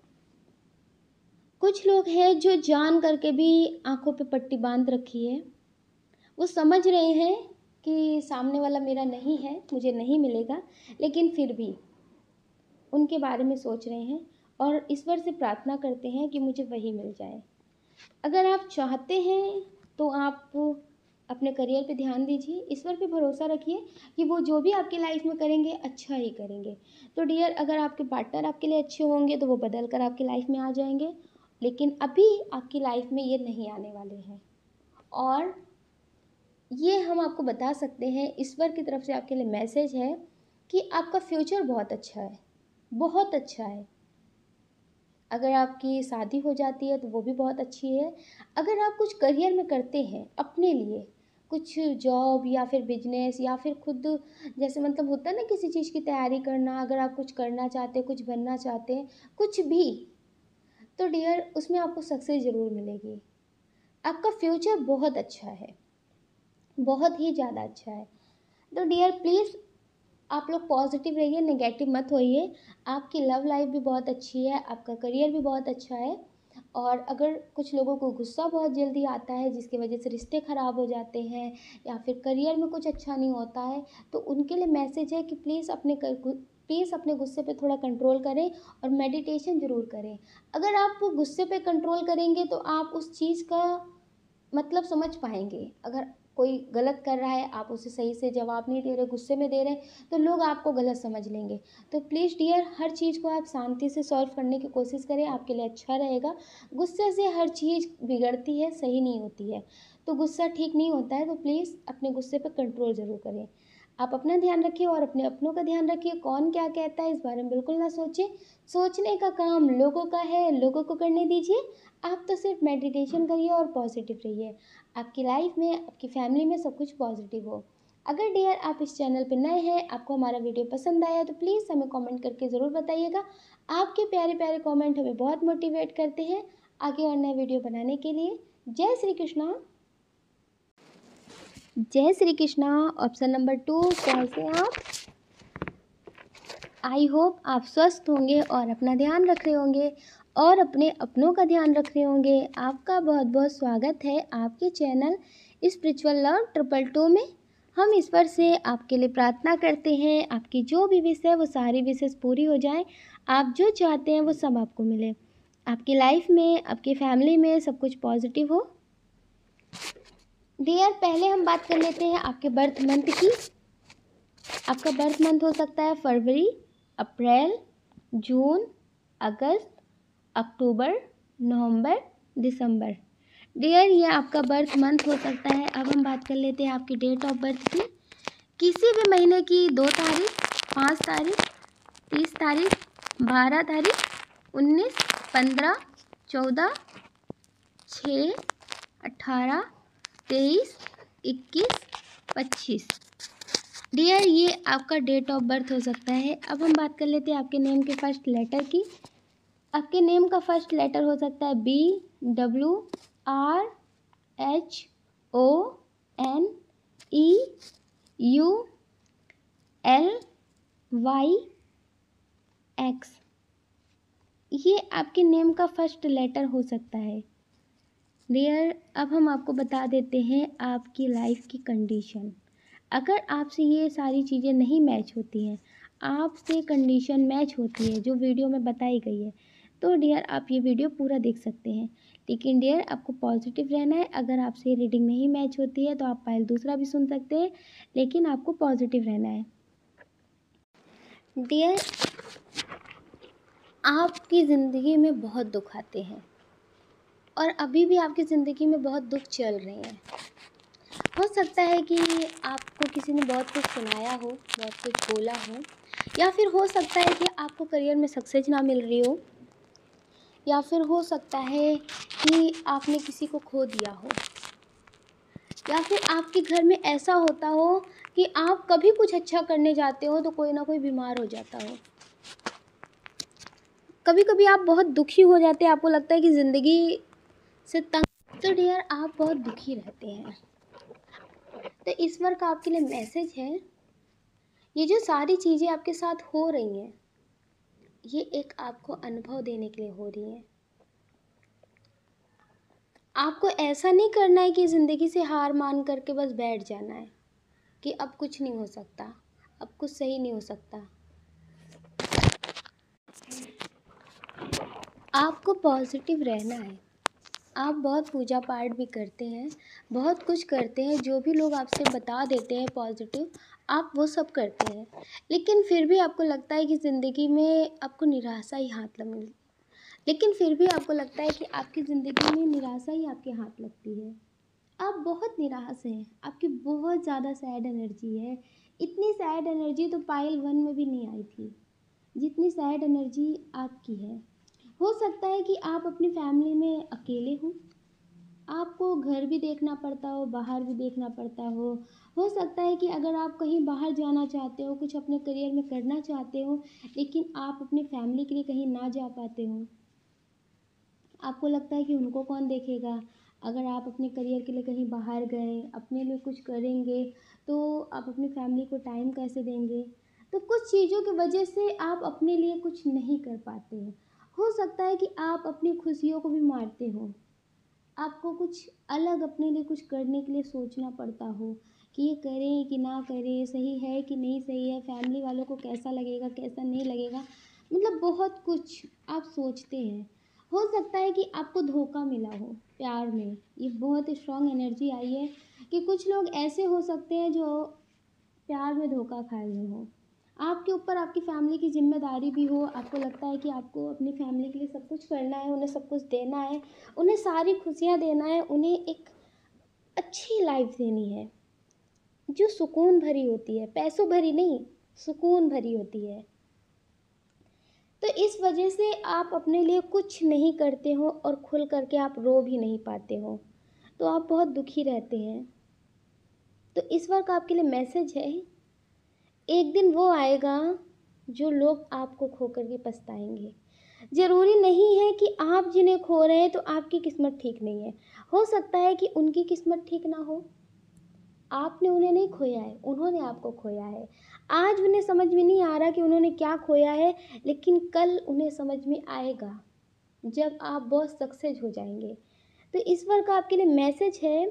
कुछ लोग हैं जो जान करके भी आंखों पे पट्टी बांध रखी है, वो समझ रहे हैं कि सामने वाला मेरा नहीं है, मुझे नहीं मिलेगा, लेकिन फिर भी उनके बारे में सोच रहे हैं और ईश्वर से प्रार्थना करते हैं कि मुझे वही मिल जाए। अगर आप चाहते हैं तो आप अपने करियर पे ध्यान दीजिए, ईश्वर पे भरोसा रखिए कि वो जो भी आपकी लाइफ में करेंगे अच्छा ही करेंगे। तो डियर, अगर आपके पार्टनर आपके लिए अच्छे होंगे तो वो बदल कर आपकी लाइफ में आ जाएंगे, लेकिन अभी आपकी लाइफ में ये नहीं आने वाले हैं। और ये हम आपको बता सकते हैं, ईश्वर की तरफ से आपके लिए मैसेज है कि आपका फ्यूचर बहुत अच्छा है, बहुत अच्छा है। अगर आपकी शादी हो जाती है तो वो भी बहुत अच्छी है। अगर आप कुछ करियर में करते हैं अपने लिए, कुछ जॉब या फिर बिजनेस या फिर खुद, जैसे मतलब होता है ना किसी चीज़ की तैयारी करना, अगर आप कुछ करना चाहते हैं, कुछ बनना चाहते हैं, कुछ भी, तो डियर उसमें आपको सक्सेस ज़रूर मिलेगी। आपका फ्यूचर बहुत अच्छा है, बहुत ही ज़्यादा अच्छा है। तो डियर प्लीज़ आप लोग पॉजिटिव रहिए, नेगेटिव मत होइए। आपकी लव लाइफ भी बहुत अच्छी है, आपका करियर भी बहुत अच्छा है। और अगर कुछ लोगों को गुस्सा बहुत जल्दी आता है जिसकी वजह से रिश्ते ख़राब हो जाते हैं या फिर करियर में कुछ अच्छा नहीं होता है, तो उनके लिए मैसेज है कि प्लीज़ अपने गुस्से पे थोड़ा कंट्रोल करें और मेडिटेशन ज़रूर करें। अगर आप गुस्से पे कंट्रोल करेंगे तो आप उस चीज़ का मतलब समझ पाएंगे। अगर कोई गलत कर रहा है, आप उसे सही से जवाब नहीं दे रहे, गुस्से में दे रहे हैं, तो लोग आपको गलत समझ लेंगे। तो प्लीज़ डियर, हर चीज़ को आप शांति से सॉल्व करने की कोशिश करें, आपके लिए अच्छा रहेगा। गुस्से से हर चीज़ बिगड़ती है, सही नहीं होती है। तो गुस्सा ठीक नहीं होता है, तो प्लीज़ अपने गुस्से पर कंट्रोल ज़रूर करें। आप अपना ध्यान रखिए और अपने अपनों का ध्यान रखिए। कौन क्या कहता है इस बारे में बिल्कुल ना सोचें। सोचने का काम लोगों का है, लोगों को करने दीजिए। आप तो सिर्फ मेडिटेशन करिए और पॉजिटिव रहिए। आपकी लाइफ में, आपकी फैमिली में सब कुछ पॉजिटिव हो। अगर डियर आप इस चैनल पर नए हैं, आपको हमारा वीडियो पसंद आया तो प्लीज़ हमें कमेंट करके ज़रूर बताइएगा। आपके प्यारे प्यारे कमेंट हमें बहुत मोटिवेट करते हैं आगे और नए वीडियो बनाने के लिए। जय श्री कृष्णा। जय श्री कृष्णा। ऑप्शन नंबर 2, कैसे आप? आई होप आप स्वस्थ होंगे और अपना ध्यान रख रहे होंगे और अपने अपनों का ध्यान रख रहे होंगे। आपका बहुत बहुत स्वागत है आपके चैनल स्पिरिचुअल लव 222 में। हम ईश्वर से आपके लिए प्रार्थना करते हैं, आपकी जो भी विश है वो सारी विशेष पूरी हो जाए, आप जो चाहते हैं वो सब आपको मिले, आपकी लाइफ में, आपकी फैमिली में सब कुछ पॉजिटिव हो। डियर, पहले हम बात कर लेते हैं आपके बर्थ मंथ की। आपका बर्थ मंथ हो सकता है फरवरी, अप्रैल, जून, अगस्त, अक्टूबर, नवंबर, दिसंबर। डियर, ये आपका बर्थ मंथ हो सकता है। अब हम बात कर लेते हैं आपकी डेट ऑफ बर्थ की। किसी भी महीने की 2 तारीख, 5 तारीख, 30 तारीख, 12 तारीख, 19, 15, 14, 6, 18, 23, 21, 25। डियर, ये आपका डेट ऑफ बर्थ हो सकता है। अब हम बात कर लेते हैं आपके नेम के फर्स्ट लेटर की। आपके नेम का फर्स्ट लेटर हो सकता है B, W, R, H, O, N, E, U, L, Y, X। ये आपके नेम का फर्स्ट लेटर हो सकता है। डियर, अब हम आपको बता देते हैं आपकी लाइफ की कंडीशन। अगर आपसे ये सारी चीज़ें नहीं मैच होती हैं, आपसे कंडीशन मैच होती है जो वीडियो में बताई गई है, तो डियर आप ये वीडियो पूरा देख सकते हैं। लेकिन डियर आपको पॉजिटिव रहना है। अगर आपसे ये रीडिंग नहीं मैच होती है तो आप फाइल दूसरा भी सुन सकते हैं, लेकिन आपको पॉजिटिव रहना है। डियर, आपकी ज़िंदगी में बहुत दुख आते हैं और अभी भी आपकी ज़िंदगी में बहुत दुख चल रहे हैं। हो सकता है कि आपको किसी ने बहुत कुछ सुनाया हो, बहुत कुछ बोला हो, या फिर हो सकता है कि आपको करियर में सक्सेस ना मिल रही हो, या फिर हो सकता है कि आपने किसी को खो दिया हो, या फिर आपके घर में ऐसा होता हो कि आप कभी कुछ अच्छा करने जाते हो तो कोई ना कोई बीमार हो जाता हो। कभी कभी आप बहुत दुखी हो जाते हैं, आपको लगता है कि ज़िंदगी से तंग। तो डियर आप बहुत दुखी रहते हैं। तो इस बार का आपके लिए मैसेज है, ये जो सारी चीज़ें आपके साथ हो रही हैं, ये एक आपको अनुभव देने के लिए हो रही हैं। आपको ऐसा नहीं करना है कि ज़िंदगी से हार मान करके बस बैठ जाना है कि अब कुछ नहीं हो सकता, अब कुछ सही नहीं हो सकता। आपको पॉजिटिव रहना है। आप बहुत पूजा पाठ भी करते हैं, बहुत कुछ करते हैं, जो भी लोग आपसे बता देते हैं पॉजिटिव, आप वो सब करते हैं, लेकिन फिर भी आपको लगता है कि ज़िंदगी में आपको निराशा ही हाथ लग लेकिन फिर भी आपको लगता है कि आपकी ज़िंदगी में निराशा ही आपके हाथ लगती है। आप बहुत निराश हैं, आपकी बहुत ज़्यादा सैड एनर्जी है। इतनी सैड एनर्जी तो पाइल 1 में भी नहीं आई थी, जितनी सैड एनर्जी आपकी है। हो सकता है कि आप अपनी फैमिली में अकेले हो, आपको घर भी देखना पड़ता हो, बाहर भी देखना पड़ता हो सकता है कि अगर आप कहीं बाहर जाना चाहते हो, कुछ अपने करियर में करना चाहते हो, लेकिन आप अपनी फैमिली के लिए कहीं ना जा पाते हो। आपको लगता है कि उनको कौन देखेगा। अगर आप अपने करियर के लिए कहीं बाहर गए, अपने लिए कुछ करेंगे, तो आप अपनी फैमिली को टाइम कैसे देंगे। तो कुछ चीज़ों की वजह से आप अपने लिए कुछ नहीं कर पाते हैं। हो सकता है कि आप अपनी खुशियों को भी मारते हो, आपको कुछ अलग अपने लिए कुछ करने के लिए सोचना पड़ता हो कि ये करें कि ना करें, सही है कि नहीं सही है, फैमिली वालों को कैसा लगेगा, कैसा नहीं लगेगा, मतलब बहुत कुछ आप सोचते हैं। हो सकता है कि आपको धोखा मिला हो प्यार में, ये बहुत स्ट्रॉन्ग एनर्जी आई है कि कुछ लोग ऐसे हो सकते हैं जो प्यार में धोखा खाए हुए हों। आपके ऊपर आपकी फैमिली की ज़िम्मेदारी भी हो, आपको लगता है कि आपको अपनी फैमिली के लिए सब कुछ करना है, उन्हें सब कुछ देना है, उन्हें सारी खुशियाँ देना है, उन्हें एक अच्छी लाइफ देनी है जो सुकून भरी होती है, पैसों भरी नहीं, सुकून भरी होती है। तो इस वजह से आप अपने लिए कुछ नहीं करते हो और खुल करके आप रो भी नहीं पाते हो, तो आप बहुत दुखी रहते हैं। तो इस बार का आपके लिए मैसेज है, एक दिन वो आएगा जो लोग आपको खो कर के पछताएंगे। ज़रूरी नहीं है कि आप जिन्हें खो रहे हैं तो आपकी किस्मत ठीक नहीं है, हो सकता है कि उनकी किस्मत ठीक ना हो। आपने उन्हें नहीं खोया है, उन्होंने आपको खोया है। आज उन्हें समझ में नहीं आ रहा कि उन्होंने क्या खोया है, लेकिन कल उन्हें समझ में आएगा जब आप बहुत सक्सेस हो जाएंगे। तो इस बार का आपके लिए मैसेज है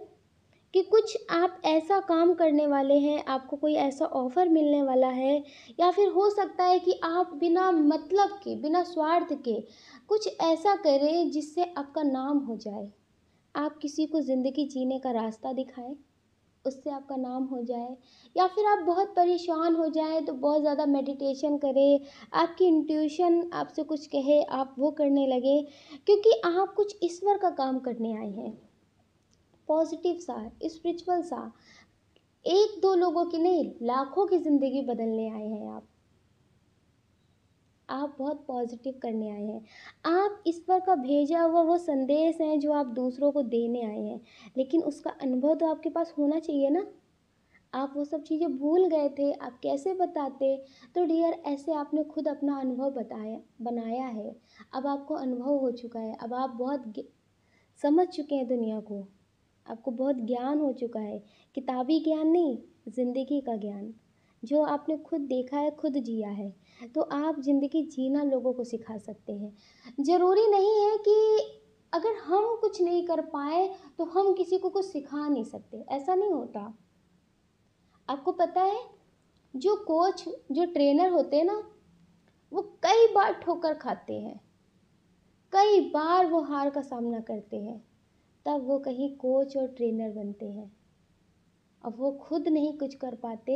कि कुछ आप ऐसा काम करने वाले हैं, आपको कोई ऐसा ऑफ़र मिलने वाला है, या फिर हो सकता है कि आप बिना मतलब के, बिना स्वार्थ के कुछ ऐसा करें जिससे आपका नाम हो जाए। आप किसी को ज़िंदगी जीने का रास्ता दिखाएं, उससे आपका नाम हो जाए, या फिर आप बहुत परेशान हो जाएं तो बहुत ज़्यादा मेडिटेशन करें, आपकी इंट्यूशन आपसे कुछ कहे, आप वो करने लगे, क्योंकि आप कुछ ईश्वर का काम करने आए हैं। पॉजिटिव सा, स्पिरिचुअल सा, एक दो लोगों की नहीं, लाखों की ज़िंदगी बदलने आए हैं आप। आप बहुत पॉजिटिव करने आए हैं। आप ईश्वर का भेजा हुआ वो संदेश है जो आप दूसरों को देने आए हैं, लेकिन उसका अनुभव तो आपके पास होना चाहिए ना। आप वो सब चीज़ें भूल गए थे, आप कैसे बताते? तो डियर, ऐसे आपने खुद अपना अनुभव बताया बनाया है। अब आपको अनुभव हो चुका है, अब आप बहुत समझ चुके हैं दुनिया को, आपको बहुत ज्ञान हो चुका है। किताबी ज्ञान नहीं, ज़िंदगी का ज्ञान, जो आपने खुद देखा है, खुद जिया है। तो आप ज़िंदगी जीना लोगों को सिखा सकते हैं। ज़रूरी नहीं है कि अगर हम कुछ नहीं कर पाए तो हम किसी को कुछ सिखा नहीं सकते, ऐसा नहीं होता। आपको पता है, जो कोच, जो ट्रेनर होते हैं ना, वो कई बार ठोकर खाते हैं, कई बार वो हार का सामना करते हैं, तब वो कहीं कोच और ट्रेनर बनते हैं। अब वो खुद नहीं कुछ कर पाते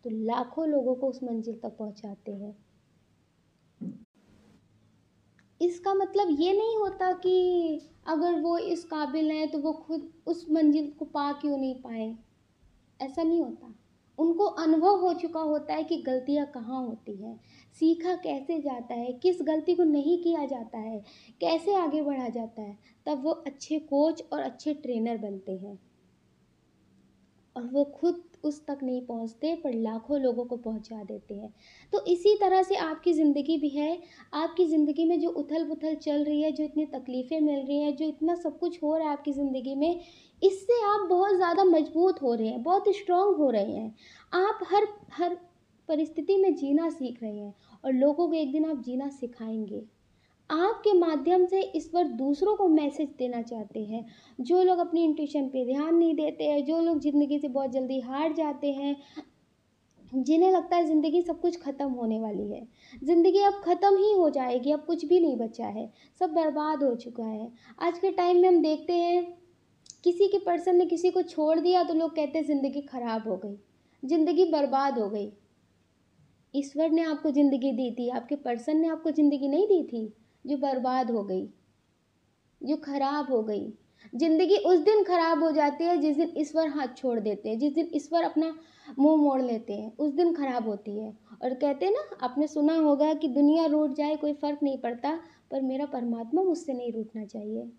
तो लाखों लोगों को उस मंजिल तक पहुंचाते हैं। इसका मतलब ये नहीं होता कि अगर वो इस काबिल हैं तो वो खुद उस मंजिल को पा क्यों नहीं पाए, ऐसा नहीं होता। उनको अनुभव हो चुका होता है कि गलतियाँ कहाँ होती हैं, सीखा कैसे जाता है, किस गलती को नहीं किया जाता है, कैसे आगे बढ़ा जाता है, तब वो अच्छे कोच और अच्छे ट्रेनर बनते हैं। और वो खुद उस तक नहीं पहुंचते पर लाखों लोगों को पहुंचा देते हैं। तो इसी तरह से आपकी ज़िंदगी भी है। आपकी ज़िंदगी में जो उथल पुथल चल रही है, जो इतनी तकलीफ़ें मिल रही हैं, जो इतना सब कुछ हो रहा है आपकी ज़िंदगी में, इससे आप बहुत ज़्यादा मजबूत हो रहे हैं, बहुत स्ट्रांग हो रहे हैं। आप हर हर परिस्थिति में जीना सीख रहे हैं और लोगों को एक दिन आप जीना सिखाएंगे। आपके माध्यम से ईश्वर दूसरों को मैसेज देना चाहते हैं। जो लोग अपनी इंट्यूशन पे ध्यान नहीं देते हैं, जो लोग ज़िंदगी से बहुत जल्दी हार जाते हैं, जिन्हें लगता है ज़िंदगी सब कुछ ख़त्म होने वाली है, ज़िंदगी अब ख़त्म ही हो जाएगी, अब कुछ भी नहीं बचा है, सब बर्बाद हो चुका है। आज के टाइम में हम देखते हैं, किसी के पर्सन ने किसी को छोड़ दिया तो लोग कहते हैं ज़िंदगी ख़राब हो गई, ज़िंदगी बर्बाद हो गई। ईश्वर ने आपको ज़िंदगी दी थी, आपके पर्सन ने आपको ज़िंदगी नहीं दी थी जो बर्बाद हो गई, जो खराब हो गई। ज़िंदगी उस दिन खराब हो जाती है जिस दिन ईश्वर हाथ छोड़ देते हैं, जिस दिन ईश्वर अपना मुंह मोड़ लेते हैं, उस दिन खराब होती है। और कहते हैं ना, आपने सुना होगा कि दुनिया रूठ जाए कोई फ़र्क नहीं पड़ता, पर मेरा परमात्मा मुझसे नहीं रूठना चाहिए।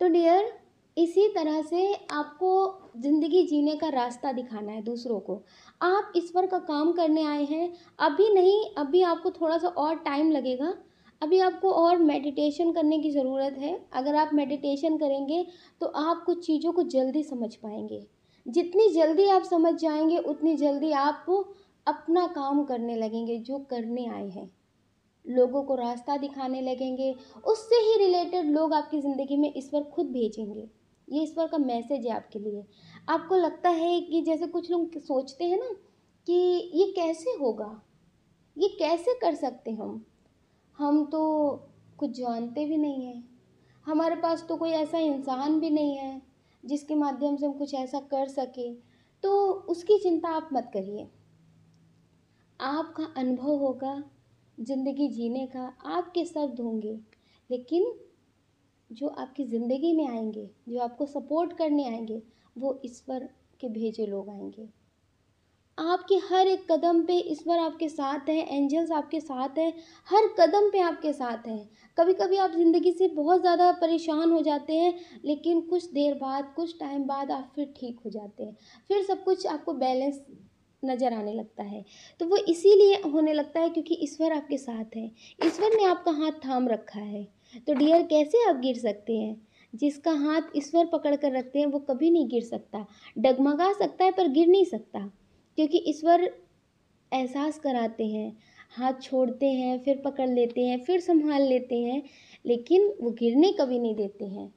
तो डियर, इसी तरह से आपको ज़िंदगी जीने का रास्ता दिखाना है दूसरों को। आप ईश्वर का काम करने आए हैं, अभी नहीं, अभी आपको थोड़ा सा और टाइम लगेगा। अभी आपको और मेडिटेशन करने की ज़रूरत है। अगर आप मेडिटेशन करेंगे तो आप कुछ चीज़ों को जल्दी समझ पाएंगे। जितनी जल्दी आप समझ जाएंगे उतनी जल्दी आप अपना काम करने लगेंगे जो करने आए हैं, लोगों को रास्ता दिखाने लगेंगे। उससे ही रिलेटेड लोग आपकी ज़िंदगी में ईश्वर खुद भेजेंगे। ये ईश्वर का मैसेज है आपके लिए। आपको लगता है कि जैसे कुछ लोग सोचते हैं ना कि ये कैसे होगा, ये कैसे कर सकते हम तो कुछ जानते भी नहीं हैं, हमारे पास तो कोई ऐसा इंसान भी नहीं है जिसके माध्यम से हम कुछ ऐसा कर सके। तो उसकी चिंता आप मत करिए। आपका अनुभव होगा ज़िंदगी जीने का, आपके शब्द होंगे, लेकिन जो आपकी ज़िंदगी में आएंगे, जो आपको सपोर्ट करने आएंगे, वो ईश्वर के भेजे लोग आएंगे। आपके हर एक कदम पे ईश्वर आपके साथ है, एंजल्स आपके साथ हैं, हर कदम पे आपके साथ हैं। कभी कभी आप ज़िंदगी से बहुत ज़्यादा परेशान हो जाते हैं, लेकिन कुछ देर बाद, कुछ टाइम बाद आप फिर ठीक हो जाते हैं, फिर सब कुछ आपको बैलेंस नज़र आने लगता है। तो वो इसीलिए होने लगता है क्योंकि ईश्वर आपके साथ है, ईश्वर ने आपका हाथ थाम रखा है। तो डियर, कैसे आप गिर सकते हैं? जिसका हाथ ईश्वर पकड़ कर रखते हैं वो कभी नहीं गिर सकता। डगमगा सकता है पर गिर नहीं सकता, क्योंकि ईश्वर एहसास कराते हैं, हाथ छोड़ते हैं, फिर पकड़ लेते हैं, फिर संभाल लेते हैं, लेकिन वो गिरने कभी नहीं देते हैं।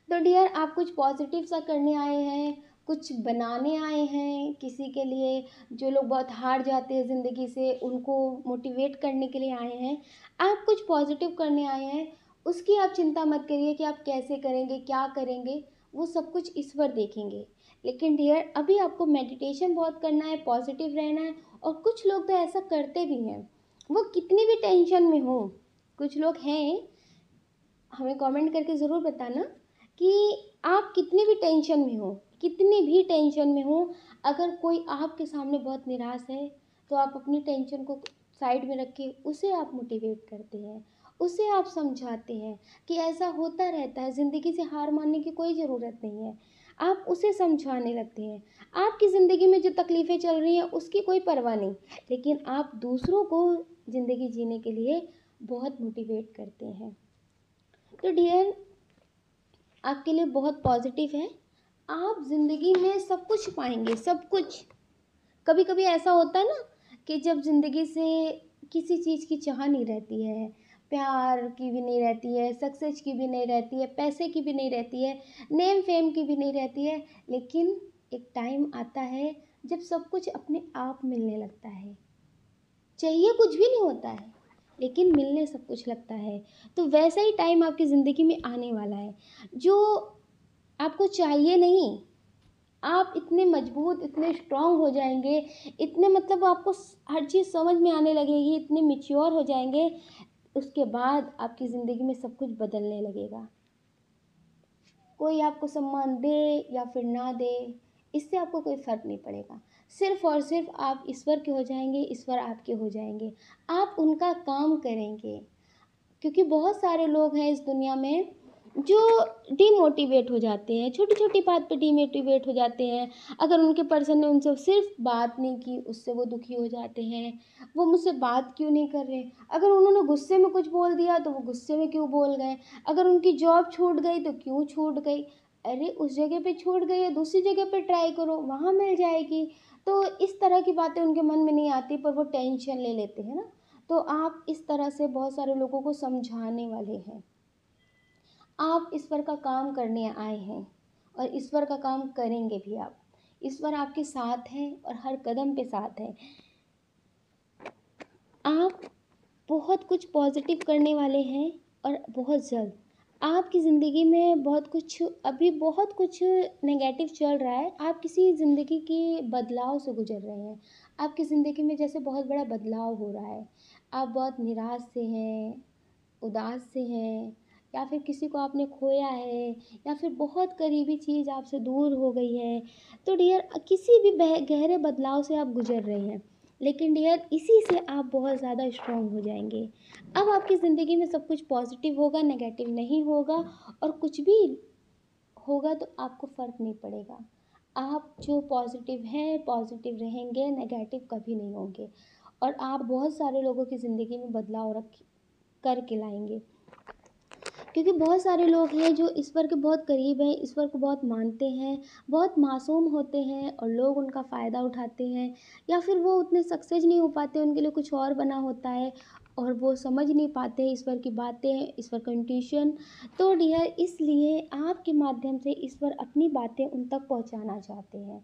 तो डियर, आप कुछ पॉजिटिव सा करने आए हैं, कुछ बनाने आए हैं किसी के लिए। जो लोग बहुत हार जाते हैं ज़िंदगी से, उनको मोटिवेट करने के लिए आए हैं। आप कुछ पॉजिटिव करने आए हैं, उसकी आप चिंता मत करिए कि आप कैसे करेंगे, क्या करेंगे, वो सब कुछ ईश्वर देखेंगे। लेकिन डियर, अभी आपको मेडिटेशन बहुत करना है, पॉजिटिव रहना है। और कुछ लोग तो ऐसा करते भी हैं, वो कितनी भी टेंशन में हो, कुछ लोग हैं, हमें कमेंट करके ज़रूर बताना कि आप कितनी भी टेंशन में हो, कितनी भी टेंशन में हो, अगर कोई आपके सामने बहुत निराश है तो आप अपनी टेंशन को साइड में रख के उसे आप मोटिवेट करते हैं, उसे आप समझाते हैं कि ऐसा होता रहता है, ज़िंदगी से हार मानने की कोई ज़रूरत नहीं है। आप उसे समझाने लगते हैं। आपकी ज़िंदगी में जो तकलीफ़ें चल रही हैं उसकी कोई परवाह नहीं, लेकिन आप दूसरों को ज़िंदगी जीने के लिए बहुत मोटिवेट करते हैं। तो डियर, आपके लिए बहुत पॉजिटिव है। आप ज़िंदगी में सब कुछ पाएँगे, सब कुछ। कभी कभी ऐसा होता है ना कि जब ज़िंदगी से किसी चीज़ की चाह नहीं रहती है, प्यार की भी नहीं रहती है, सक्सेस की भी नहीं रहती है, पैसे की भी नहीं रहती है, नेम फेम की भी नहीं रहती है, लेकिन एक टाइम आता है जब सब कुछ अपने आप मिलने लगता है। चाहिए कुछ भी नहीं होता है, लेकिन मिलने सब कुछ लगता है। तो वैसा ही टाइम आपकी ज़िंदगी में आने वाला है, जो आपको चाहिए नहीं, आप इतने मजबूत, इतने स्ट्रांग हो जाएंगे, इतने मतलब आपको हर चीज़ समझ में आने लगेगी, इतने मैच्योर हो जाएंगे, उसके बाद आपकी ज़िंदगी में सब कुछ बदलने लगेगा। कोई आपको सम्मान दे या फिर ना दे, इससे आपको कोई फ़र्क नहीं पड़ेगा। सिर्फ़ और सिर्फ़ आप ईश्वर के हो जाएंगे, ईश्वर आपके हो जाएंगे। आप उनका काम करेंगे, क्योंकि बहुत सारे लोग हैं इस दुनिया में जो डीमोटिवेट हो जाते हैं, छोटी छोटी बात पे डीमोटिवेट हो जाते हैं। अगर उनके पर्सन ने उनसे सिर्फ बात नहीं की, उससे वो दुखी हो जाते हैं, वो मुझसे बात क्यों नहीं कर रहे। अगर उन्होंने गुस्से में कुछ बोल दिया तो वो गुस्से में क्यों बोल गए। अगर उनकी जॉब छूट गई तो क्यों छूट गई। अरे उस जगह पे छूट गई है, दूसरी जगह पे ट्राई करो, वहाँ मिल जाएगी। तो इस तरह की बातें उनके मन में नहीं आती, पर वो टेंशन ले लेते हैं ना। तो आप इस तरह से बहुत सारे लोगों को समझाने वाले हैं। आप ईश्वर का काम करने आए हैं और ईश्वर का काम करेंगे भी आप। ईश्वर आपके साथ हैं और हर कदम पे साथ हैं। आप बहुत कुछ पॉजिटिव करने वाले हैं और बहुत जल्द आपकी ज़िंदगी में बहुत कुछ नेगेटिव चल रहा है। आप किसी ज़िंदगी के बदलाव से गुजर रहे हैं। आपकी ज़िंदगी में जैसे बहुत बड़ा बदलाव हो रहा है। आप बहुत निराश से हैं, उदास से हैं, या फिर किसी को आपने खोया है, या फिर बहुत करीबी चीज़ आपसे दूर हो गई है। तो डियर, किसी भी गहरे बदलाव से आप गुजर रहे हैं, लेकिन डियर इसी से आप बहुत ज़्यादा स्ट्रॉन्ग हो जाएंगे। अब आपकी ज़िंदगी में सब कुछ पॉजिटिव होगा, नेगेटिव नहीं होगा। और कुछ भी होगा तो आपको फ़र्क नहीं पड़ेगा। आप जो पॉजिटिव हैं, पॉजिटिव रहेंगे, नेगेटिव कभी नहीं होंगे। और आप बहुत सारे लोगों की ज़िंदगी में बदलाव रख करके लाएंगे, क्योंकि बहुत सारे लोग हैं जो ईश्वर के बहुत करीब हैं, ईश्वर को बहुत मानते हैं, बहुत मासूम होते हैं, और लोग उनका फ़ायदा उठाते हैं, या फिर वो उतने सक्सेस नहीं हो पाते, उनके लिए कुछ और बना होता है और वो समझ नहीं पाते ईश्वर की बातें, ईश्वर का इंट्यूशन। तो डियर, इसलिए आपके माध्यम से ईश्वर अपनी बातें उन तक पहुंचाना चाहते हैं,